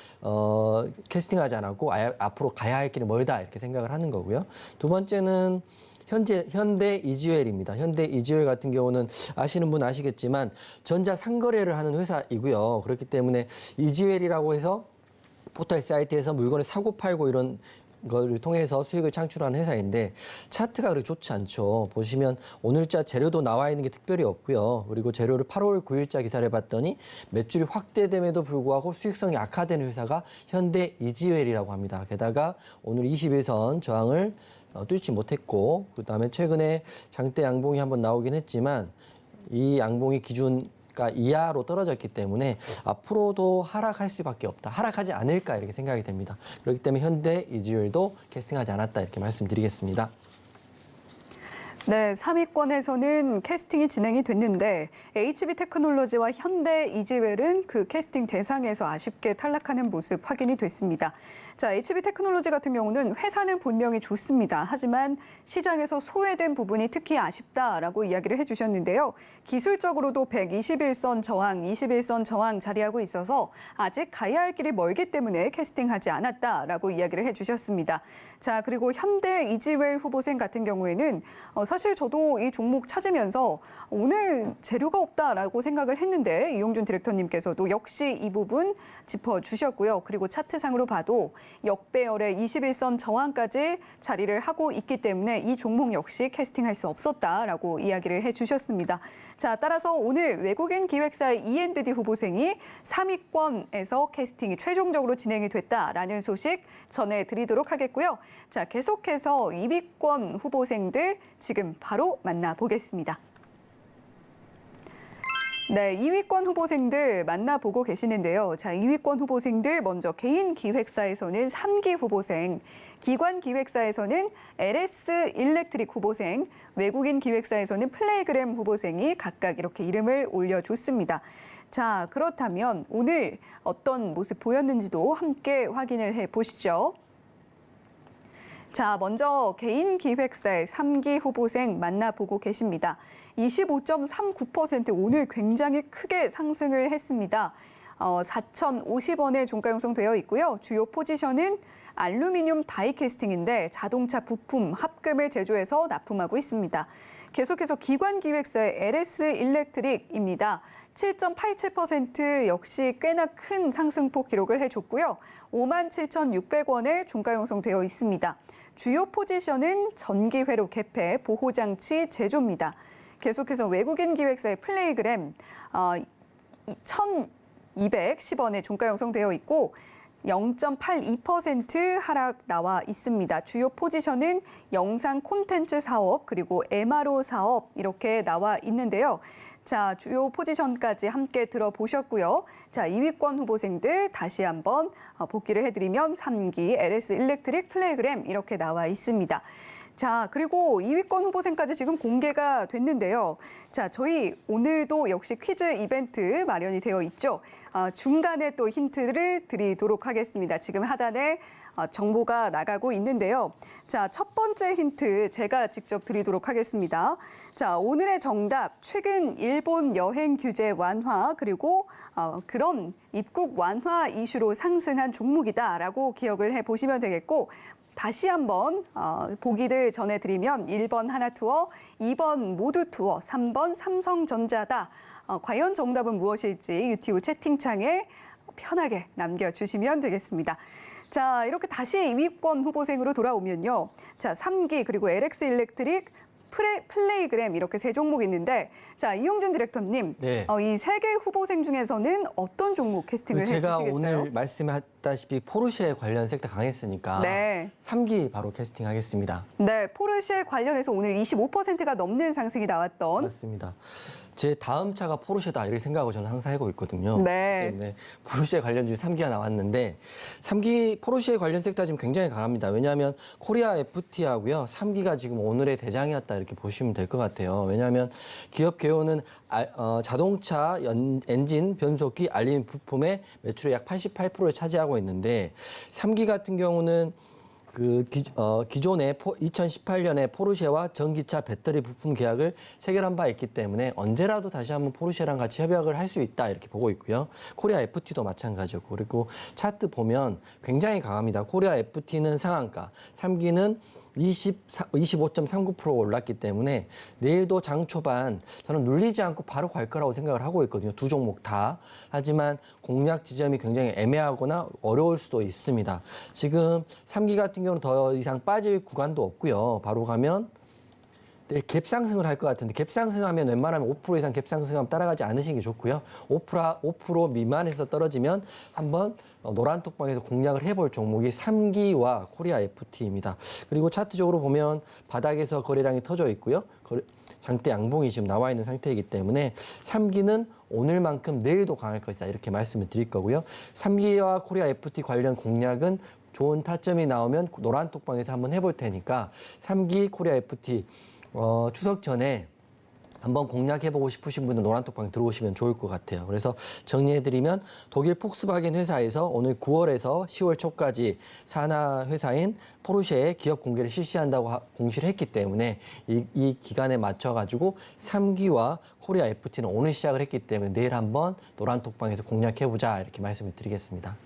캐스팅하지 않았고 앞으로 가야 할 길이 멀다 이렇게 생각을 하는 거고요. 두 번째는 현대 이지웰입니다. 현대 이지웰 같은 경우는 아시는 분 아시겠지만 전자 상거래를 하는 회사이고요. 그렇기 때문에 이지웰이라고 해서 포털 사이트에서 물건을 사고 팔고 이런 거를 통해서 수익을 창출하는 회사인데 차트가 그렇게 좋지 않죠. 보시면 오늘자 재료도 나와 있는 게 특별히 없고요. 그리고 재료를 8월 9일자 기사를 봤더니 매출이 확대됨에도 불구하고 수익성이 악화되는 회사가 현대 이지웰이라고 합니다. 게다가 오늘 21선 저항을 뚫지 못했고 그다음에 최근에 장대 양봉이 한번 나오긴 했지만 이 양봉이 기준가 이하로 떨어졌기 때문에 앞으로도 하락할 수밖에 없다. 하락하지 않을까 이렇게 생각이 됩니다. 그렇기 때문에 현대 이지웰도 캐스팅하지 않았다 이렇게 말씀드리겠습니다. 네, 3위권에서는 캐스팅이 진행이 됐는데 HB 테크놀로지와 현대 이지웰은 그 캐스팅 대상에서 아쉽게 탈락하는 모습 확인이 됐습니다. 자, HB 테크놀로지 같은 경우는 회사는 분명히 좋습니다. 하지만 시장에서 소외된 부분이 특히 아쉽다라고 이야기를 해주셨는데요. 기술적으로도 121선 저항, 21선 저항 자리하고 있어서 아직 가야 할 길이 멀기 때문에 캐스팅하지 않았다라고 이야기를 해주셨습니다. 자, 그리고 현대 이지웰 후보생 같은 경우에는 사실 저도 이 종목 찾으면서 오늘 재료가 없다라고 생각을 했는데 이용준 디렉터님께서도 역시 이 부분 짚어주셨고요. 그리고 차트상으로 봐도 역배열의 21선 저항까지 자리를 하고 있기 때문에 이 종목 역시 캐스팅할 수 없었다라고 이야기를 해주셨습니다. 자, 따라서 오늘 외국인 기획사의 E&D 후보생이 3위권에서 캐스팅이 최종적으로 진행이 됐다라는 소식 전해드리도록 하겠고요. 자, 계속해서 2위권 후보생들 지금 바로 만나보겠습니다. 네, 2위권 후보생들 만나보고 계시는데요. 자, 2위권 후보생들 먼저 개인 기획사에서는 3기 후보생, 기관 기획사에서는 LS 일렉트릭 후보생, 외국인 기획사에서는 플레이그램 후보생이 각각 이렇게 이름을 올려줬습니다. 자, 그렇다면 오늘 어떤 모습 보였는지도 함께 확인을 해보시죠. 자, 먼저 개인 기획사의 3기 후보생 만나보고 계십니다. 25.39% 오늘 굉장히 크게 상승을 했습니다. 4,050원에 종가 형성되어 있고요. 주요 포지션은 알루미늄 다이캐스팅인데 자동차 부품 합금을 제조해서 납품하고 있습니다. 계속해서 기관 기획사의 LS 일렉트릭입니다. 7.87% 역시 꽤나 큰 상승폭 기록을 해줬고요. 57,600원에 종가 형성되어 있습니다. 주요 포지션은 전기회로 개폐, 보호장치 제조입니다. 계속해서 외국인 기획사의 플레이그램 1,210원에 종가 형성되어 있고 0.82% 하락 나와 있습니다. 주요 포지션은 영상 콘텐츠 사업 그리고 MRO 사업 이렇게 나와 있는데요. 자, 주요 포지션까지 함께 들어보셨고요. 자, 2위권 후보생들 다시 한번 복기를 해드리면 3기 LS 일렉트릭 플레이그램 이렇게 나와 있습니다. 자, 그리고 2위권 후보생까지 지금 공개가 됐는데요. 자, 저희 오늘도 역시 퀴즈 이벤트 마련이 되어 있죠. 중간에 또 힌트를 드리도록 하겠습니다. 지금 하단에 정보가 나가고 있는데요. 자, 첫 번째 힌트 제가 직접 드리도록 하겠습니다. 자, 오늘의 정답, 최근 일본 여행 규제 완화 그리고 그런 입국 완화 이슈로 상승한 종목이다라고 기억을 해보시면 되겠고 다시 한번 보기를 전해드리면 1번 하나투어, 2번 모두투어, 3번 삼성전자다. 과연 정답은 무엇일지 유튜브 채팅창에 편하게 남겨주시면 되겠습니다. 자, 이렇게 다시 2위권 후보생으로 돌아오면요. 자, 3기 그리고 LX 일렉트릭, 플레이그램 이렇게 세 종목이 있는데 자, 이용준 디렉터님, 네. 이 세 개 후보생 중에서는 어떤 종목 캐스팅을 제가 해주시겠어요? 오늘 말씀했다시피 포르쉐 관련 섹터 강했으니까 네. 3기 바로 캐스팅하겠습니다. 네, 포르쉐 관련해서 오늘 25%가 넘는 상승이 나왔던 맞습니다. 제 다음 차가 포르쉐다 이렇게 생각하고 저는 항상 하고 있거든요. 네. 때문에 포르쉐 관련 중에 3기가 나왔는데 3기 포르쉐 관련 섹터 지금 굉장히 강합니다. 왜냐하면 코리아 FT하고요. 3기가 지금 오늘의 대장이었다 이렇게 보시면 될 것 같아요. 왜냐하면 기업 개요는 자동차 엔진, 변속기, 알림 부품의 매출의 약 88%를 차지하고 있는데 3기 같은 경우는 기존에 2018년에 포르쉐와 전기차 배터리 부품 계약을 체결한 바 있기 때문에 언제라도 다시 한번 포르쉐랑 같이 협약을 할 수 있다 이렇게 보고 있고요. 코리아 FT도 마찬가지고 그리고 차트 보면 굉장히 강합니다. 코리아 FT는 상한가, 3기는 25.39% 올랐기 때문에 내일도 장 초반 저는 눌리지 않고 바로 갈 거라고 생각을 하고 있거든요. 두 종목 다. 하지만 공략 지점이 굉장히 애매하거나 어려울 수도 있습니다. 지금 3기 같은 경우는 더 이상 빠질 구간도 없고요. 바로 가면 내일 갭 상승을 할 것 같은데 갭 상승하면 웬만하면 5% 이상 갭 상승하면 따라가지 않으시는 게 좋고요. 5% 미만에서 떨어지면 한번 노란 톡방에서 공략을 해볼 종목이 3기와 코리아 FT입니다. 그리고 차트적으로 보면 바닥에서 거래량이 터져 있고요. 장대 양봉이 지금 나와 있는 상태이기 때문에 3기는 오늘만큼 내일도 강할 것이다 이렇게 말씀을 드릴 거고요. 3기와 코리아 FT 관련 공략은 좋은 타점이 나오면 노란 톡방에서 한번 해볼 테니까 3기 코리아 FT 추석 전에 한번 공략해보고 싶으신 분은 노란톡방 들어오시면 좋을 것 같아요. 그래서 정리해드리면 독일 폭스바겐 회사에서 오늘 9월에서 10월 초까지 산하 회사인 포르쉐의 기업 공개를 실시한다고 공시를 했기 때문에 이 기간에 맞춰가지고 3기와 코리아 FT는 오늘 시작을 했기 때문에 내일 한번 노란톡방에서 공략해보자 이렇게 말씀을 드리겠습니다.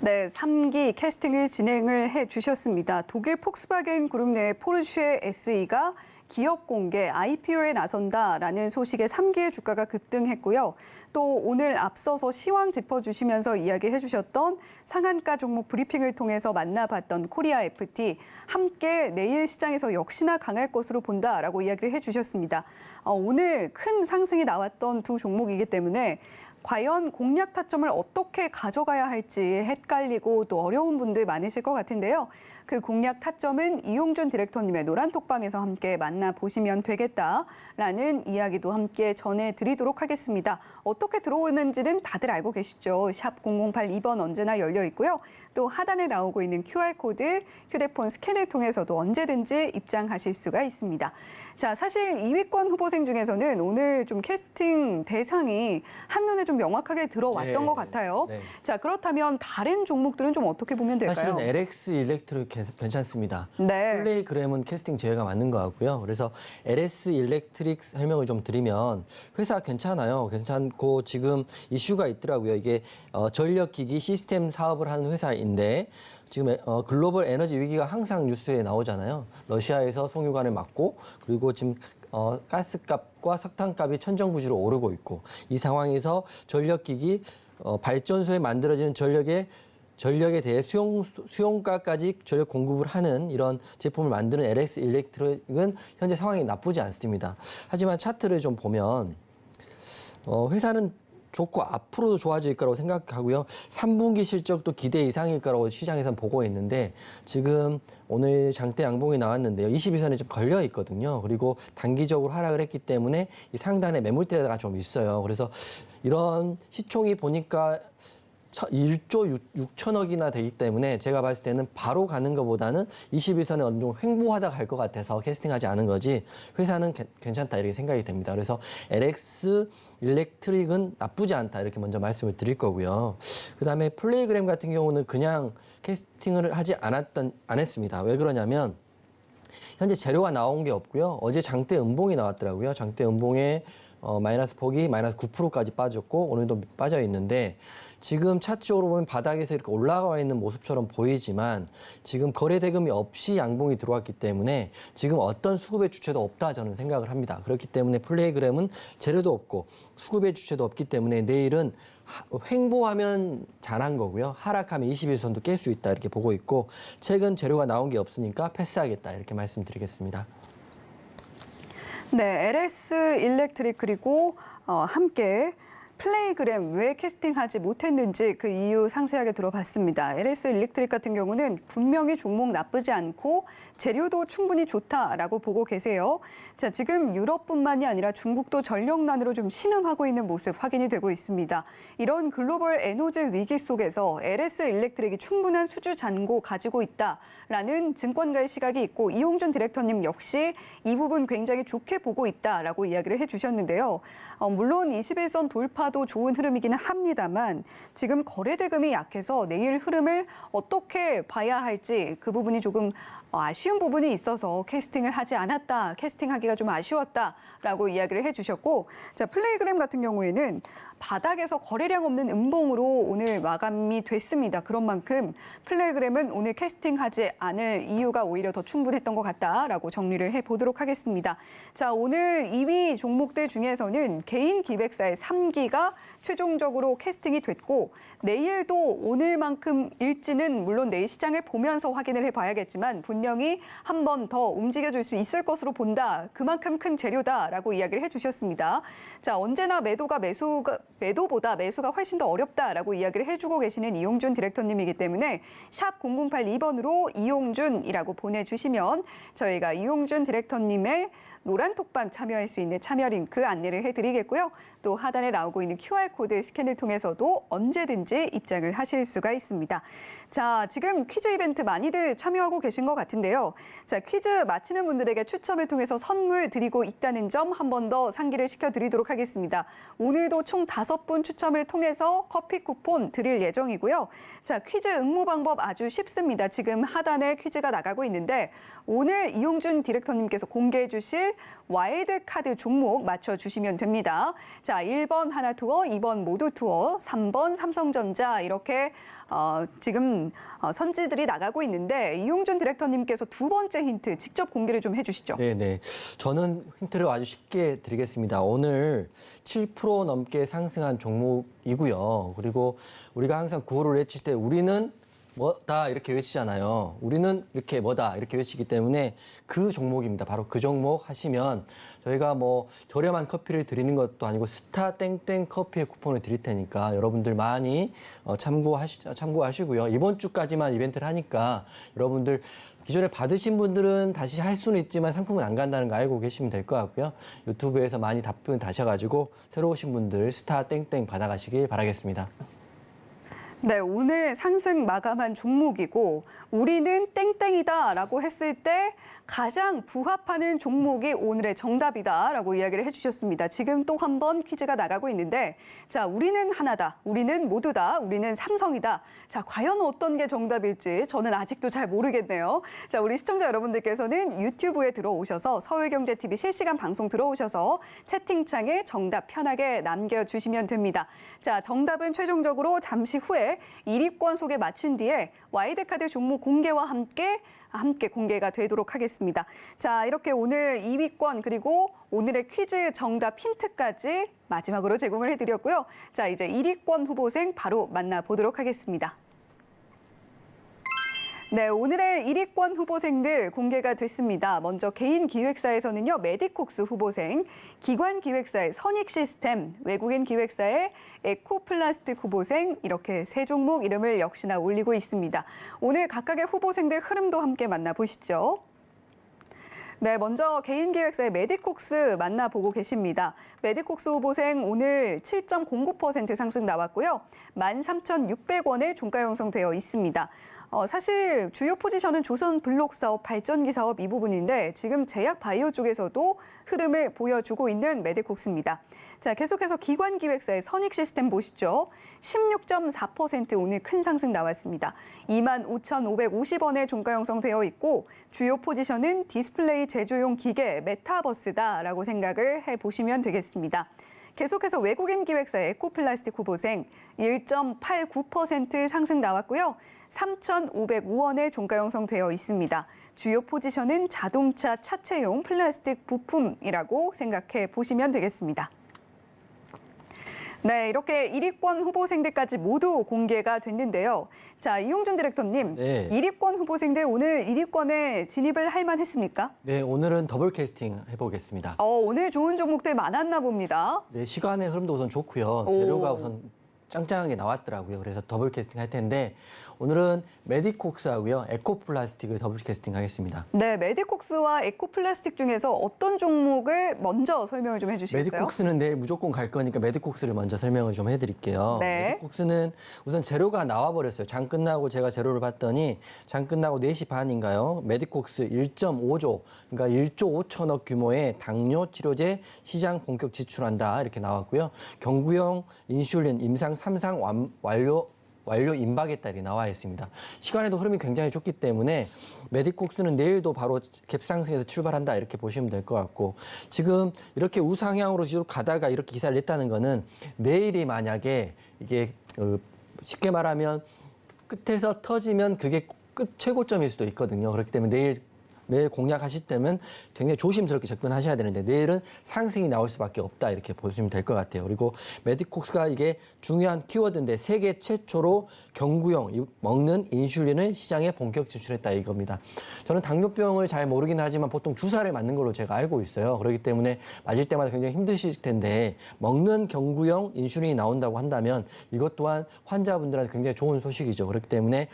네, 3기 캐스팅을 진행을 해주셨습니다. 독일 폭스바겐 그룹 내 포르쉐 SE가 기업 공개 IPO에 나선다라는 소식에 3기의 주가가 급등했고요. 또 오늘 앞서서 시황 짚어주시면서 이야기해 주셨던 상한가 종목 브리핑을 통해서 만나봤던 코리아 FT 함께 내일 시장에서 역시나 강할 것으로 본다라고 이야기를 해주셨습니다. 오늘 큰 상승이 나왔던 두 종목이기 때문에 과연 공략 타점을 어떻게 가져가야 할지 헷갈리고 또 어려운 분들 많으실 것 같은데요. 그 공략 타점은 이용준 디렉터님의 노란톡방에서 함께 만나보시면 되겠다라는 이야기도 함께 전해드리도록 하겠습니다. 어떻게 들어오는지는 다들 알고 계시죠. 샵 0082번 언제나 열려 있고요. 또 하단에 나오고 있는 QR코드, 휴대폰 스캔을 통해서도 언제든지 입장하실 수가 있습니다. 자, 사실 2위권 후보생 중에서는 오늘 좀 캐스팅 대상이 한눈에 좀 명확하게 들어왔던 것 같아요. 네. 자, 그렇다면 다른 종목들은 좀 어떻게 보면 될까요? 사실은 LX 일렉트릭 괜찮습니다. 네. 플레이그램은 캐스팅 제외가 맞는 것 같고요. 그래서 LS 일렉트릭 설명을 좀 드리면 회사 괜찮아요. 괜찮고 지금 이슈가 있더라고요. 이게 전력기기 시스템 사업을 하는 회사인데 지금 글로벌 에너지 위기가 항상 뉴스에 나오잖아요. 러시아에서 송유관을 막고 그리고 지금 가스값과 석탄값이 천정부지로 오르고 있고 이 상황에서 전력기기 발전소에 만들어지는 전력에 대해 수용가까지 전력 공급을 하는 이런 제품을 만드는 LX 일렉트릭은 현재 상황이 나쁘지 않습니다. 하지만 차트를 좀 보면 회사는 좋고 앞으로도 좋아질 거라고 생각하고요. 3분기 실적도 기대 이상일 거라고 시장에서는 보고 있는데 지금 오늘 장대 양봉이 나왔는데요. 22선에 좀 걸려 있거든요. 그리고 단기적으로 하락을 했기 때문에 이 상단에 매물대가 좀 있어요. 그래서 이런 시총이 보니까 1조 6천억이나 되기 때문에 제가 봤을 때는 바로 가는 것보다는 21선에 어느 정도 횡보하다 갈 것 같아서 캐스팅하지 않은 거지 회사는 괜찮다 이렇게 생각이 됩니다. 그래서 LX 일렉트릭은 나쁘지 않다 이렇게 먼저 말씀을 드릴 거고요. 그다음에 플레이그램 같은 경우는 그냥 캐스팅을 하지 않았습니다. 왜 그러냐면 현재 재료가 나온 게 없고요. 어제 장대 음봉이 나왔더라고요. 장대 음봉에 마이너스 폭이 마이너스 9%까지 빠졌고 오늘도 빠져 있는데 지금 차트적으로 보면 바닥에서 이렇게 올라가 있는 모습처럼 보이지만 지금 거래 대금이 없이 양봉이 들어왔기 때문에 지금 어떤 수급의 주체도 없다 저는 생각을 합니다. 그렇기 때문에 플레이그램은 재료도 없고 수급의 주체도 없기 때문에 내일은 횡보하면 잘한 거고요. 하락하면 21선도 깰 수 있다 이렇게 보고 있고 최근 재료가 나온 게 없으니까 패스하겠다 이렇게 말씀드리겠습니다. 네, LS 일렉트릭 그리고 함께 플레이그램 왜 캐스팅하지 못했는지 그 이유 상세하게 들어봤습니다. LS 일렉트릭 같은 경우는 분명히 종목 나쁘지 않고 재료도 충분히 좋다라고 보고 계세요. 자, 지금 유럽뿐만이 아니라 중국도 전력난으로 좀 신음하고 있는 모습 확인이 되고 있습니다. 이런 글로벌 에너지 위기 속에서 LS 일렉트릭이 충분한 수주 잔고 가지고 있다라는 증권가의 시각이 있고 이용준 디렉터님 역시 이 부분 굉장히 좋게 보고 있다라고 이야기를 해주셨는데요. 물론 21선 돌파도 좋은 흐름이기는 합니다만 지금 거래 대금이 약해서 내일 흐름을 어떻게 봐야 할지 그 부분이 조금 아쉬운 부분이 있어서 캐스팅을 하지 않았다, 캐스팅하기가 좀 아쉬웠다라고 이야기를 해주셨고, 자, 플레이그램 같은 경우에는 바닥에서 거래량 없는 음봉으로 오늘 마감이 됐습니다. 그런 만큼 플레이그램은 오늘 캐스팅하지 않을 이유가 오히려 더 충분했던 것 같다라고 정리를 해보도록 하겠습니다. 자, 오늘 2위 종목들 중에서는 개인 기획사의 3기가 최종적으로 캐스팅이 됐고 내일도 오늘만큼일지는 물론 내일 시장을 보면서 확인을 해봐야겠지만 분명히 한 번 더 움직여줄 수 있을 것으로 본다. 그만큼 큰 재료다라고 이야기를 해주셨습니다. 자, 언제나 매도보다 매수가 훨씬 더 어렵다라고 이야기를 해주고 계시는 이용준 디렉터님이기 때문에 샵 0082번으로 이용준이라고 보내주시면 저희가 이용준 디렉터님의 노란톡방 참여할 수 있는 참여 링크 안내를 해드리겠고요. 또 하단에 나오고 있는 QR코드 스캔을 통해서도 언제든지 입장을 하실 수가 있습니다. 자, 지금 퀴즈 이벤트 많이들 참여하고 계신 것 같은데요. 자, 퀴즈 마치는 분들에게 추첨을 통해서 선물 드리고 있다는 점 한 번 더 상기를 시켜드리도록 하겠습니다. 오늘도 총 5분 추첨을 통해서 커피 쿠폰 드릴 예정이고요. 자, 퀴즈 응모 방법 아주 쉽습니다. 지금 하단에 퀴즈가 나가고 있는데 오늘 이용준 디렉터님께서 공개해 주실 와일드 카드 종목 맞춰주시면 됩니다. 자, 1번 하나투어, 2번 모두투어, 3번 삼성전자 이렇게 지금 선지들이 나가고 있는데 이용준 디렉터님께서 두 번째 힌트 직접 공개를 좀 해주시죠. 네네. 저는 힌트를 아주 쉽게 드리겠습니다. 오늘 7% 넘게 상승한 종목이고요. 그리고 우리가 항상 구호를 외칠 때 우리는 뭐다 이렇게 외치잖아요. 우리는 이렇게 뭐다 이렇게 외치기 때문에 그 종목입니다. 바로 그 종목 하시면 저희가 뭐 저렴한 커피를 드리는 것도 아니고 스타 땡땡 커피의 쿠폰을 드릴 테니까 여러분들 많이 참고하시고요. 이번 주까지만 이벤트를 하니까 여러분들 기존에 받으신 분들은 다시 할 수는 있지만 상품은 안 간다는 거 알고 계시면 될 것 같고요. 유튜브에서 많이 답변 다셔가지고 새로 오신 분들 스타 땡땡 받아가시길 바라겠습니다. 네, 오늘 상승 마감한 종목이고 우리는 땡땡이다라고 했을 때 가장 부합하는 종목이 오늘의 정답이다라고 이야기를 해주셨습니다. 지금 또 한 번 퀴즈가 나가고 있는데 자, 우리는 하나다, 우리는 모두다, 우리는 삼성이다. 자, 과연 어떤 게 정답일지 저는 아직도 잘 모르겠네요. 자, 우리 시청자 여러분들께서는 유튜브에 들어오셔서 서울경제TV 실시간 방송 들어오셔서 채팅창에 정답 편하게 남겨주시면 됩니다. 자, 정답은 최종적으로 잠시 후에 1위권 속에 맞춘 뒤에 와이드카드 종목 공개와 함께 공개가 되도록 하겠습니다. 자, 이렇게 오늘 2위권 그리고 오늘의 퀴즈 정답 힌트까지 마지막으로 제공을 해드렸고요. 자, 이제 1위권 후보생 바로 만나보도록 하겠습니다. 네, 오늘의 1위권 후보생들 공개가 됐습니다. 먼저 개인 기획사에서는요, 메디콕스 후보생, 기관 기획사의 선익시스템, 외국인 기획사의 에코플라스틱 후보생 이렇게 세 종목 이름을 역시나 올리고 있습니다. 오늘 각각의 후보생들 흐름도 함께 만나보시죠. 네, 먼저 개인 기획사의 메디콕스 만나보고 계십니다. 메디콕스 후보생 오늘 7.09% 상승 나왔고요. 13,600원에 종가 형성되어 있습니다. 사실 주요 포지션은 조선 블록 사업, 발전기 사업 이 부분인데 지금 제약 바이오 쪽에서도 흐름을 보여주고 있는 메디콕스입니다. 자, 계속해서 기관 기획사의 선익 시스템 보시죠. 16.4% 오늘 큰 상승 나왔습니다. 25,550원에 종가 형성되어 있고 주요 포지션은 디스플레이 제조용 기계 메타버스다라고 생각을 해보시면 되겠습니다. 계속해서 외국인 기획사의 에코플라스틱 후보생 1.89% 상승 나왔고요. 3,505원에 종가 형성되어 있습니다. 주요 포지션은 자동차 차체용 플라스틱 부품이라고 생각해 보시면 되겠습니다. 네, 이렇게 1위권 후보생들까지 모두 공개가 됐는데요. 자, 이용준 디렉터님, 네. 1위권 후보생들 오늘 1위권에 진입을 할 만했습니까? 네, 오늘은 더블 캐스팅 해보겠습니다. 오늘 좋은 종목들 많았나 봅니다. 네, 시간의 흐름도 우선 좋고요. 재료가 우선 짱짱하게 나왔더라고요. 그래서 더블 캐스팅 할 텐데 오늘은 메디콕스하고요. 에코플라스틱을 더블 캐스팅 하겠습니다. 네, 메디콕스와 에코플라스틱 중에서 어떤 종목을 먼저 설명을 좀 해주시겠어요? 메디콕스는 내일 무조건 갈 거니까 메디콕스를 먼저 설명을 좀 해드릴게요. 네. 메디콕스는 우선 재료가 나와버렸어요. 장 끝나고 제가 재료를 봤더니 장 끝나고 4시 반인가요? 메디콕스 1.5조, 그러니까 1조 5천억 규모의 당뇨 치료제 시장 본격 진출한다 이렇게 나왔고요. 경구용 인슐린 임상 3상 완료 임박에 따라 나와 있습니다. 시간에도 흐름이 굉장히 좋기 때문에 메디콕스는 내일도 바로 갭상승에서 출발한다 이렇게 보시면 될 것 같고 지금 이렇게 우상향으로 쭉 가다가 이렇게 기사를 냈다는 거는 내일이 만약에 이게 쉽게 말하면 끝에서 터지면 그게 끝 최고점일 수도 있거든요. 그렇기 때문에 내일 공략하실 때면 굉장히 조심스럽게 접근하셔야 되는데 내일은 상승이 나올 수밖에 없다 이렇게 보시면 될 것 같아요. 그리고 메디콕스가 이게 중요한 키워드인데 세계 최초로 경구용 먹는 인슐린을 시장에 본격 진출했다 이겁니다. 저는 당뇨병을 잘 모르긴 하지만 보통 주사를 맞는 걸로 제가 알고 있어요. 그렇기 때문에 맞을 때마다 굉장히 힘드실 텐데 먹는 경구용 인슐린이 나온다고 한다면 이것 또한 환자분들한테 굉장히 좋은 소식이죠. 그렇기 때문에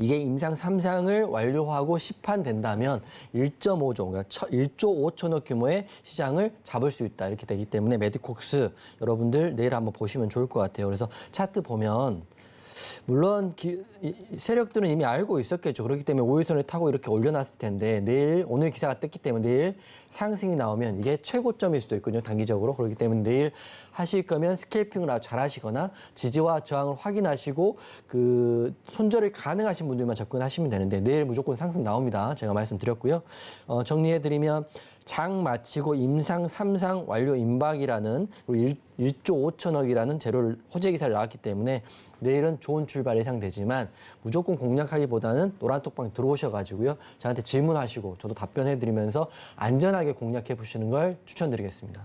이게 임상 3상을 완료하고 시판된다면 1.5조, 그러니까 1조 5천억 규모의 시장을 잡을 수 있다. 이렇게 되기 때문에 메디콕스 여러분들 내일 한번 보시면 좋을 것 같아요. 그래서 차트 보면 물론 세력들은 이미 알고 있었겠죠. 그렇기 때문에 5일선을 타고 이렇게 올려놨을 텐데 오늘 기사가 떴기 때문에 내일 상승이 나오면 이게 최고점일 수도 있거든요. 단기적으로. 그렇기 때문에 내일 하실 거면 스캘핑을 아주 잘 하시거나 지지와 저항을 확인하시고 그 손절이 가능하신 분들만 접근하시면 되는데 내일 무조건 상승 나옵니다. 제가 말씀드렸고요. 정리해드리면 장 마치고 임상 3상 완료 임박이라는 1조 5천억이라는 재료를 호재 기사를 나왔기 때문에 내일은 좋은 출발 예상되지만 무조건 공략하기보다는 노란톡방 들어오셔가지고요. 저한테 질문하시고 저도 답변해드리면서 안전하게 공략해 보시는 걸 추천드리겠습니다.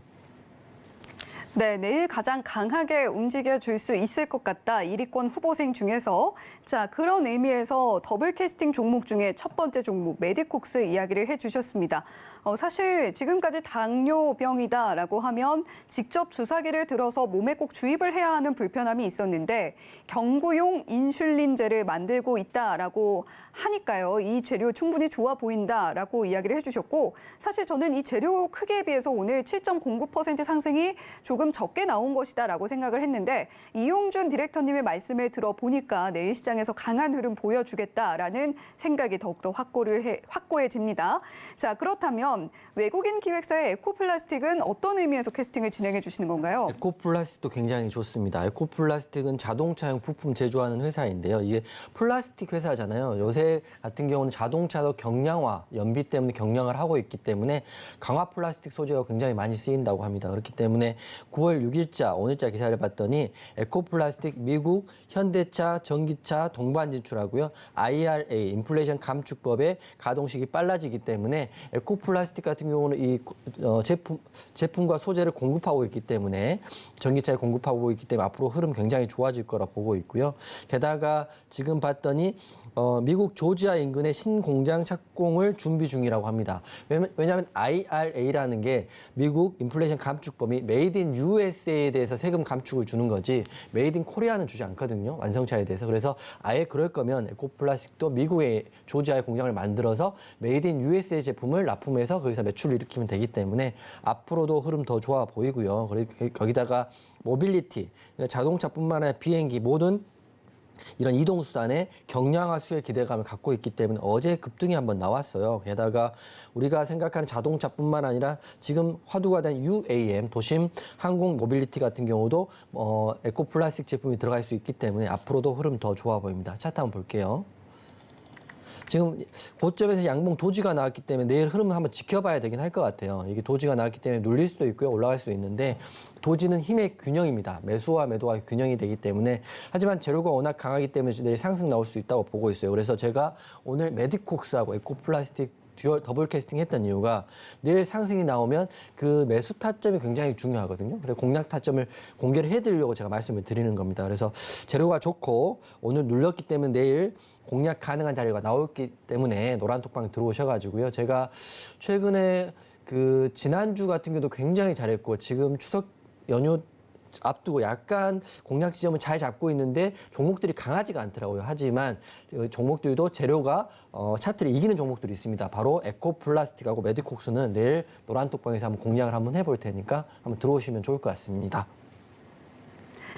네, 내일 가장 강하게 움직여줄 수 있을 것 같다. 1위권 후보생 중에서. 자, 그런 의미에서 더블 캐스팅 종목 중에 첫 번째 종목 메디콕스 이야기를 해주셨습니다. 사실 지금까지 당뇨병이다라고 하면 직접 주사기를 들어서 몸에 꼭 주입을 해야 하는 불편함이 있었는데 경구용 인슐린제를 만들고 있다라고 하니까요. 이 재료 충분히 좋아 보인다라고 이야기를 해주셨고 사실 저는 이 재료 크기에 비해서 오늘 7.09% 상승이 조금 적게 나온 것이다라고 생각을 했는데 이용준 디렉터님의 말씀을 들어보니까 내일 시장에서 강한 흐름 보여주겠다라는 생각이 더욱더 확고해집니다. 자, 그렇다면 외국인 기획사의 에코플라스틱은 어떤 의미에서 캐스팅을 진행해 주시는 건가요? 에코플라스틱도 굉장히 좋습니다. 에코플라스틱은 자동차용 부품 제조하는 회사인데요. 이게 플라스틱 회사잖아요. 요새 같은 경우는 자동차도 경량화, 연비 때문에 경량을 하고 있기 때문에 강화 플라스틱 소재가 굉장히 많이 쓰인다고 합니다. 그렇기 때문에 9월 6일자 오늘자 기사를 봤더니 에코플라스틱 미국 현대차, 전기차 동반 진출하고요. IRA 인플레이션 감축법의 가동식이 빨라지기 때문에 에코플라스틱 같은 경우는 이 제품과 소재를 공급하고 있기 때문에 전기차에 공급하고 있기 때문에 앞으로 흐름 굉장히 좋아질 거라 보고 있고요. 게다가 지금 봤더니 미국 조지아 인근의 신공장 착공을 준비 중이라고 합니다. 왜냐하면 IRA라는 게 미국 인플레이션 감축법이 메이드 인 USA에 대해서 세금 감축을 주는 거지 메이드 인 코리아는 주지 않거든요. 완성차에 대해서. 그래서 아예 그럴 거면 에코플라스틱도 미국의 조지아에 공장을 만들어서 메이드 인 USA 제품을 납품해서 거기서 매출을 일으키면 되기 때문에 앞으로도 흐름 더 좋아 보이고요. 거기다가 모빌리티, 자동차뿐만 아니라 비행기 모든 이런 이동수단의 경량화 수혜 기대감을 갖고 있기 때문에 어제 급등이 한번 나왔어요. 게다가 우리가 생각하는 자동차뿐만 아니라 지금 화두가 된 UAM, 도심 항공 모빌리티 같은 경우도 에코플라스틱 제품이 들어갈 수 있기 때문에 앞으로도 흐름 더 좋아 보입니다. 차트 한번 볼게요. 지금 고점에서 양봉 도지가 나왔기 때문에 내일 흐름을 한번 지켜봐야 되긴 할 것 같아요. 이게 도지가 나왔기 때문에 눌릴 수도 있고요. 올라갈 수도 있는데 도지는 힘의 균형입니다. 매수와 매도가 균형이 되기 때문에 하지만 재료가 워낙 강하기 때문에 내일 상승 나올 수 있다고 보고 있어요. 그래서 제가 오늘 메디콕스하고 에코플라스틱 듀얼 더블 캐스팅 했던 이유가 내일 상승이 나오면 그 매수 타점이 굉장히 중요하거든요. 그래서 공략 타점을 공개를 해드리려고 제가 말씀을 드리는 겁니다. 그래서 재료가 좋고 오늘 눌렸기 때문에 내일 공략 가능한 자리가 나오기 때문에 노란톡방 들어오셔가지고요. 제가 최근에 그 지난주 같은 경우도 굉장히 잘했고 지금 추석 연휴 앞두고 약간 공략 지점을 잘 잡고 있는데 종목들이 강하지가 않더라고요. 하지만 종목들도 재료가 차트를 이기는 종목들이 있습니다. 바로 에코플라스틱하고 메디콕스는 내일 노란톡방에서 한번 공략을 한번 해볼 테니까 한번 들어오시면 좋을 것 같습니다.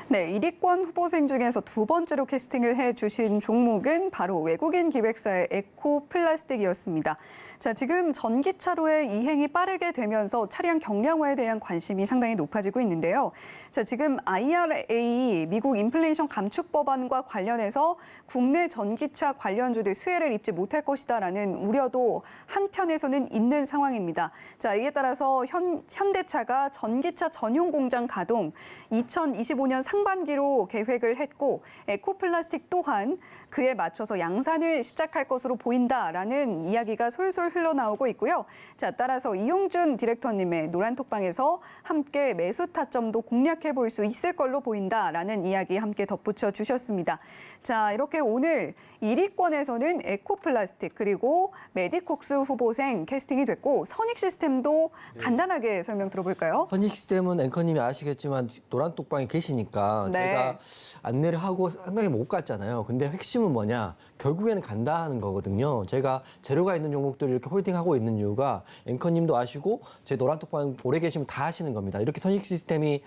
네, 1위권 후보생 중에서 두 번째로 캐스팅을 해주신 종목은 바로 외국인 기획사의 에코플라스틱이었습니다. 자, 지금 전기차로의 이행이 빠르게 되면서 차량 경량화에 대한 관심이 상당히 높아지고 있는데요. 자, 지금 IRA 미국 인플레이션 감축 법안과 관련해서 국내 전기차 관련주들 수혜를 입지 못할 것이다라는 우려도 한편에서는 있는 상황입니다. 자, 이에 따라서 현대차가 전기차 전용 공장 가동 2025년 상반기로 계획을 했고 에코플라스틱 또한 그에 맞춰서 양산을 시작할 것으로 보인다라는 이야기가 솔솔 흘러나오고 있고요. 자, 따라서 이용준 디렉터님의 노란톡방에서 함께 매수 타점도 공략해 볼 수 있을 걸로 보인다라는 이야기 함께 덧붙여 주셨습니다. 자, 이렇게 오늘 1위권에서는 에코플라스틱 그리고 메디콕스 후보생 캐스팅이 됐고 선익시스템도 간단하게 설명 들어볼까요? 선익시스템은 앵커님이 아시겠지만 노란톡방에 계시니까 네. 제가 안내를 하고 상당히 못 갔잖아요. 근데 핵심은 뭐냐? 결국에는 간다 하는 거거든요. 제가 재료가 있는 종목들을 이렇게 홀딩하고 있는 이유가 앵커님도 아시고 제 노란톡방 오래 계시면 다 아시는 겁니다. 이렇게 선익시스템이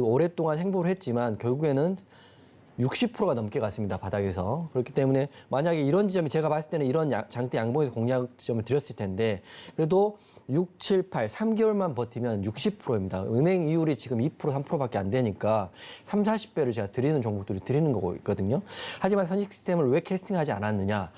오랫동안 행보를 했지만 결국에는 60%가 넘게 갔습니다. 바닥에서. 그렇기 때문에 만약에 이런 지점이 제가 봤을 때는 이런 장대 양봉에서 공략 지점을 드렸을 텐데 그래도 6, 7, 8, 3개월만 버티면 60%입니다. 은행 이율이 지금 2%, 3%밖에 안 되니까 3, 40배를 제가 드리는 종목들이 드리는 거고 있거든요. 하지만 선익시스템을 왜 캐스팅하지 않았느냐.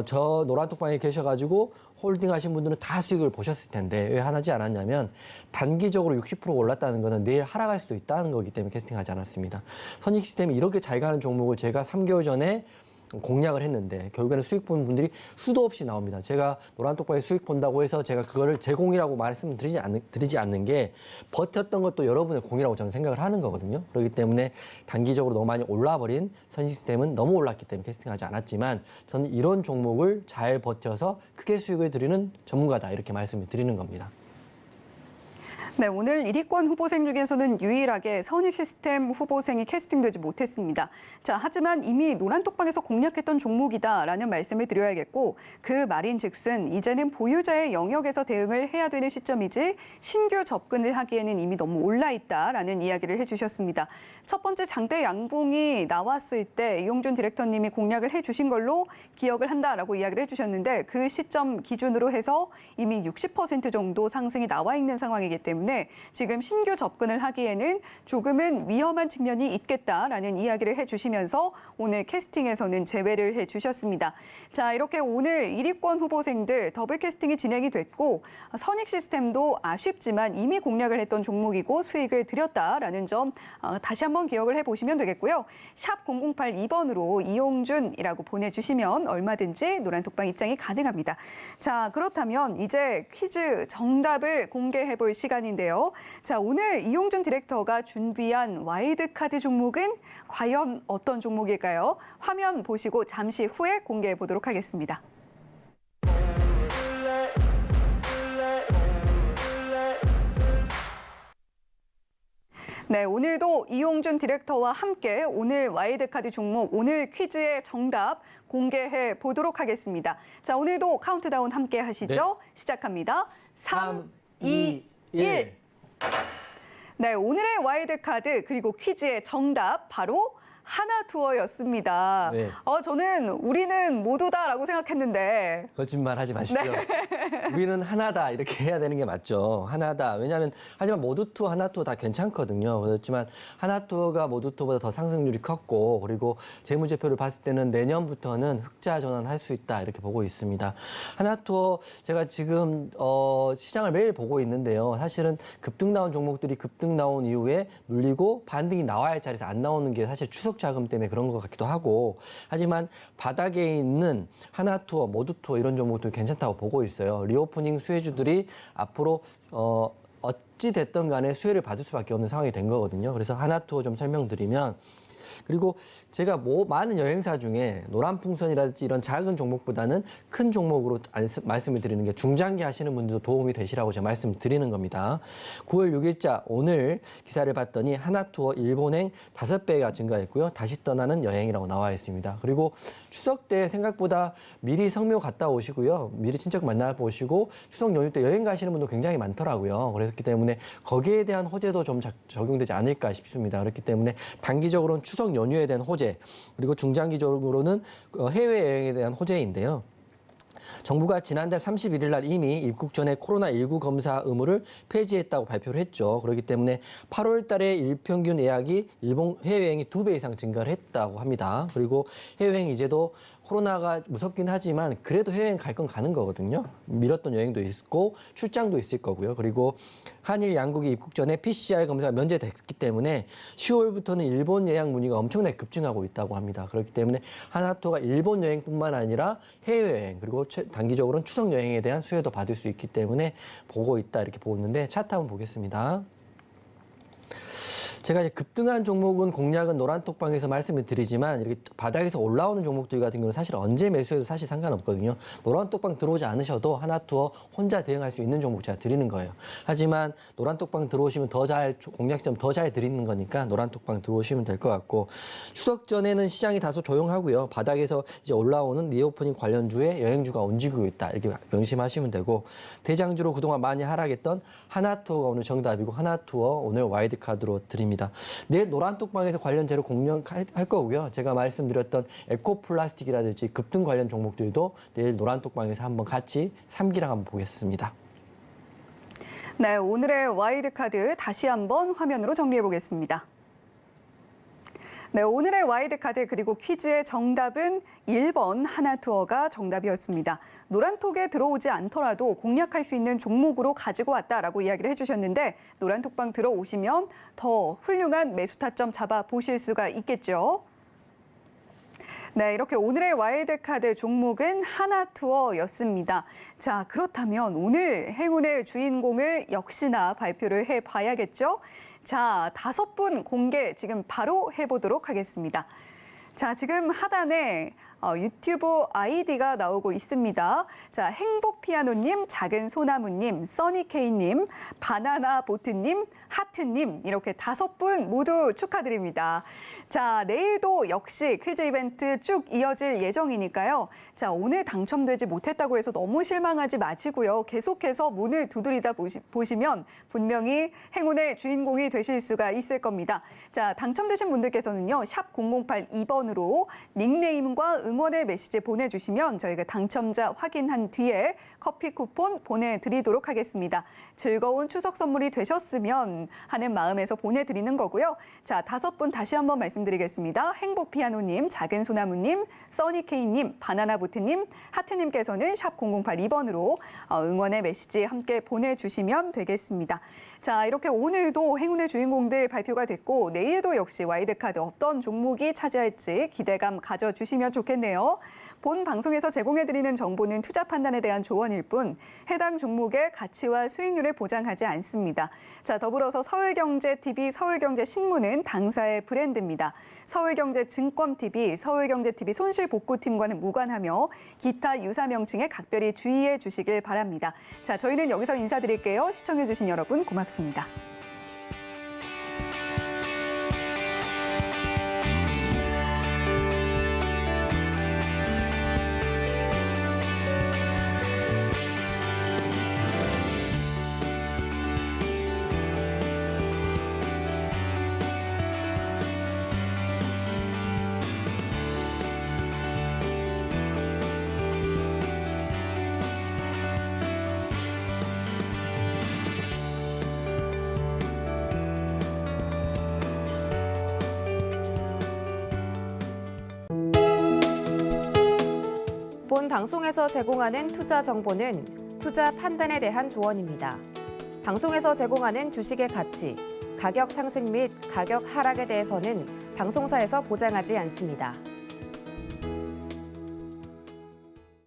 저 노란톡방에 계셔가지고 홀딩 하신 분들은 다 수익을 보셨을 텐데 왜 하지 않았냐면 단기적으로 60% 올랐다는 거는 내일 하락할 수도 있다는 거기 때문에 캐스팅하지 않았습니다. 선익 시스템이 이렇게 잘 가는 종목을 제가 3개월 전에 공략을 했는데 결국에는 수익 보는 분들이 수도 없이 나옵니다. 제가 노란톡방에 수익 본다고 해서 제가 그거를 제 공이라고 드리지 않는 게 버텼던 것도 여러분의 공이라고 저는 생각을 하는 거거든요. 그렇기 때문에 단기적으로 너무 많이 올라버린 선시스템은 너무 올랐기 때문에 캐스팅하지 않았지만 저는 이런 종목을 잘 버텨서 크게 수익을 드리는 전문가다 이렇게 말씀을 드리는 겁니다. 네, 오늘 1위권 후보생 중에서는 유일하게 선익 시스템 후보생이 캐스팅되지 못했습니다. 자, 하지만 이미 노란톡방에서 공략했던 종목이다라는 말씀을 드려야겠고 그 말인즉슨 이제는 보유자의 영역에서 대응을 해야 되는 시점이지 신규 접근을 하기에는 이미 너무 올라 있다라는 이야기를 해주셨습니다. 첫 번째 장대 양봉이 나왔을 때 이용준 디렉터님이 공략을 해주신 걸로 기억을 한다라고 이야기를 해주셨는데 그 시점 기준으로 해서 이미 60% 정도 상승이 나와 있는 상황이기 때문에 지금 신규 접근을 하기에는 조금은 위험한 측면이 있겠다라는 이야기를 해주시면서 오늘 캐스팅에서는 제외를 해주셨습니다. 자, 이렇게 오늘 1위권 후보생들 더블 캐스팅이 진행이 됐고 선익 시스템도 아쉽지만 이미 공략을 했던 종목이고 수익을 드렸다라는 점 다시 한번 기억을 해보시면 되겠고요. 샵 0082번으로 이용준이라고 보내주시면 얼마든지 노란톡방 입장이 가능합니다. 자, 그렇다면 이제 퀴즈 정답을 공개해볼 시간인데요. 자, 오늘 이용준 디렉터가 준비한 와일드카드 종목은 과연 어떤 종목일까요? 화면 보시고 잠시 후에 공개해 보도록 하겠습니다. 네, 오늘도 이용준 디렉터와 함께 오늘 와일드카드 종목, 오늘 퀴즈의 정답 공개해 보도록 하겠습니다. 자, 오늘도 카운트다운 함께 하시죠. 네. 시작합니다. 3, 2, 1. 네, 오늘의 와일드카드 그리고 퀴즈의 정답 바로 하나투어였습니다. 네. 저는 우리는 모두다라고 생각했는데 거짓말 하지 마십시오. 우리는 하나다 이렇게 해야 되는 게 맞죠. 하나다. 왜냐하면 하지만 모두투어, 하나투어 다 괜찮거든요. 그렇지만 하나투어가 모두투어보다 더 상승률이 컸고 그리고 재무제표를 봤을 때는 내년부터는 흑자 전환할 수 있다 이렇게 보고 있습니다. 하나투어 제가 지금 시장을 매일 보고 있는데요. 사실은 급등 나온 종목들이 급등 나온 이후에 눌리고 반등이 나와야 할 자리에서 안 나오는 게 사실 추석 자금 때문에 그런 것 같기도 하고 하지만 바닥에 있는 하나투어, 모두투어 이런 종목들 괜찮다고 보고 있어요. 리오프닝 수혜주들이 앞으로 어찌 됐든 간에 수혜를 받을 수밖에 없는 상황이 된 거거든요. 그래서 하나투어 좀 설명드리면 그리고 제가 많은 여행사 중에 노란풍선이라든지 이런 작은 종목보다는 큰 종목으로 말씀을 드리는 게 중장기 하시는 분들도 도움이 되시라고 제가 말씀을 드리는 겁니다. 9월 6일자 오늘 기사를 봤더니 하나투어 일본행 5배가 증가했고요. 다시 떠나는 여행이라고 나와 있습니다. 그리고 추석 때 생각보다 미리 성묘 갔다 오시고요. 미리 친척 만나보시고 추석 연휴 때 여행 가시는 분도 굉장히 많더라고요. 그렇기 때문에 거기에 대한 호재도 좀 적용되지 않을까 싶습니다. 그렇기 때문에 단기적으로는 추석 연휴에 대한 호재 그리고 중장기적으로는 해외여행에 대한 호재인데요. 정부가 지난달 31일 날 이미 입국 전에 코로나19 검사 의무를 폐지했다고 발표를 했죠. 그렇기 때문에 8월 달에 일평균 예약이 일본 해외여행이 2배 이상 증가를 했다고 합니다. 그리고 해외여행 이제도 코로나가 무섭긴 하지만 그래도 해외여행 갈 건 가는 거거든요. 미뤘던 여행도 있고 출장도 있을 거고요. 그리고 한일 양국이 입국 전에 PCR 검사가 면제됐기 때문에 10월부터는 일본 예약 문의가 엄청나게 급증하고 있다고 합니다. 그렇기 때문에 하나투어가 일본 여행뿐만 아니라 해외여행 그리고 단기적으로는 추석 여행에 대한 수혜도 받을 수 있기 때문에 보고 있다 이렇게 보고 있는데 차트 한번 보겠습니다. 제가 이제 급등한 종목은 공략은 노란톡방에서 말씀을 드리지만 이렇게 바닥에서 올라오는 종목들 같은 경우는 사실 언제 매수해도 사실 상관없거든요. 노란톡방 들어오지 않으셔도 하나투어 혼자 대응할 수 있는 종목 제가 드리는 거예요. 하지만 노란톡방 들어오시면 공략 시점 더 잘 드리는 거니까 노란톡방 들어오시면 될 것 같고 추석 전에는 시장이 다소 조용하고요. 바닥에서 이제 올라오는 리오프닝 관련주에 여행주가 움직이고 있다 이렇게 명심하시면 되고 대장주로 그동안 많이 하락했던 하나투어가 오늘 정답이고 하나투어 오늘 와일드카드로 드립니다. 내일 노란톡방에서 관련 재료 공략할 거고요. 제가 말씀드렸던 에코플라스틱이라든지 급등 관련 종목들도 내일 노란톡방에서 한번 같이 3기랑 한번 보겠습니다. 네, 오늘의 와일드카드 다시 한번 화면으로 정리해 보겠습니다. 네, 오늘의 와이드카드 그리고 퀴즈의 정답은 1번 하나투어가 정답이었습니다. 노란톡에 들어오지 않더라도 공략할 수 있는 종목으로 가지고 왔다라고 이야기를 해주셨는데 노란톡방 들어오시면 더 훌륭한 매수 타점 잡아보실 수가 있겠죠. 네, 이렇게 오늘의 와일드카드 종목은 하나투어였습니다. 자, 그렇다면 오늘 행운의 주인공을 역시나 발표를 해봐야겠죠? 자, 5분 공개 지금 바로 해보도록 하겠습니다. 자, 지금 하단에 유튜브 아이디가 나오고 있습니다. 자, 행복피아노님, 작은소나무님, 써니케이님, 바나나보트님, 하트님 이렇게 5분 모두 축하드립니다. 자, 내일도 역시 퀴즈 이벤트 쭉 이어질 예정이니까요. 자, 오늘 당첨되지 못했다고 해서 너무 실망하지 마시고요. 계속해서 문을 두드리다 보시면 분명히 행운의 주인공이 되실 수가 있을 겁니다. 자, 당첨되신 분들께서는요. 샵 0082번으로 닉네임과 응원의 메시지 보내주시면 저희가 당첨자 확인한 뒤에 커피 쿠폰 보내드리도록 하겠습니다. 즐거운 추석 선물이 되셨으면 하는 마음에서 보내드리는 거고요. 자, 5분 다시 한번 말씀드리겠습니다. 행복피아노님, 작은소나무님, 써니케이님, 바나나보트님, 하트님께서는 샵 0082번으로 응원의 메시지 함께 보내주시면 되겠습니다. 자, 이렇게 오늘도 행운의 주인공들 발표가 됐고 내일도 역시 와일드카드 어떤 종목이 차지할지 기대감 가져주시면 좋겠네요. 본 방송에서 제공해드리는 정보는 투자 판단에 대한 조언일 뿐 해당 종목의 가치와 수익률을 보장하지 않습니다. 자, 더불어서 서울경제TV, 서울경제신문은 당사의 브랜드입니다. 서울경제증권TV, 서울경제TV 손실복구팀과는 무관하며 기타 유사 명칭에 각별히 주의해 주시길 바랍니다. 자, 저희는 여기서 인사드릴게요. 시청해주신 여러분 고맙습니다. 본 방송에서 제공하는 투자 정보는 투자 판단에 대한 조언입니다. 방송에서 제공하는 주식의 가치, 가격 상승 및 가격 하락에 대해서는 방송사에서 보장하지 않습니다.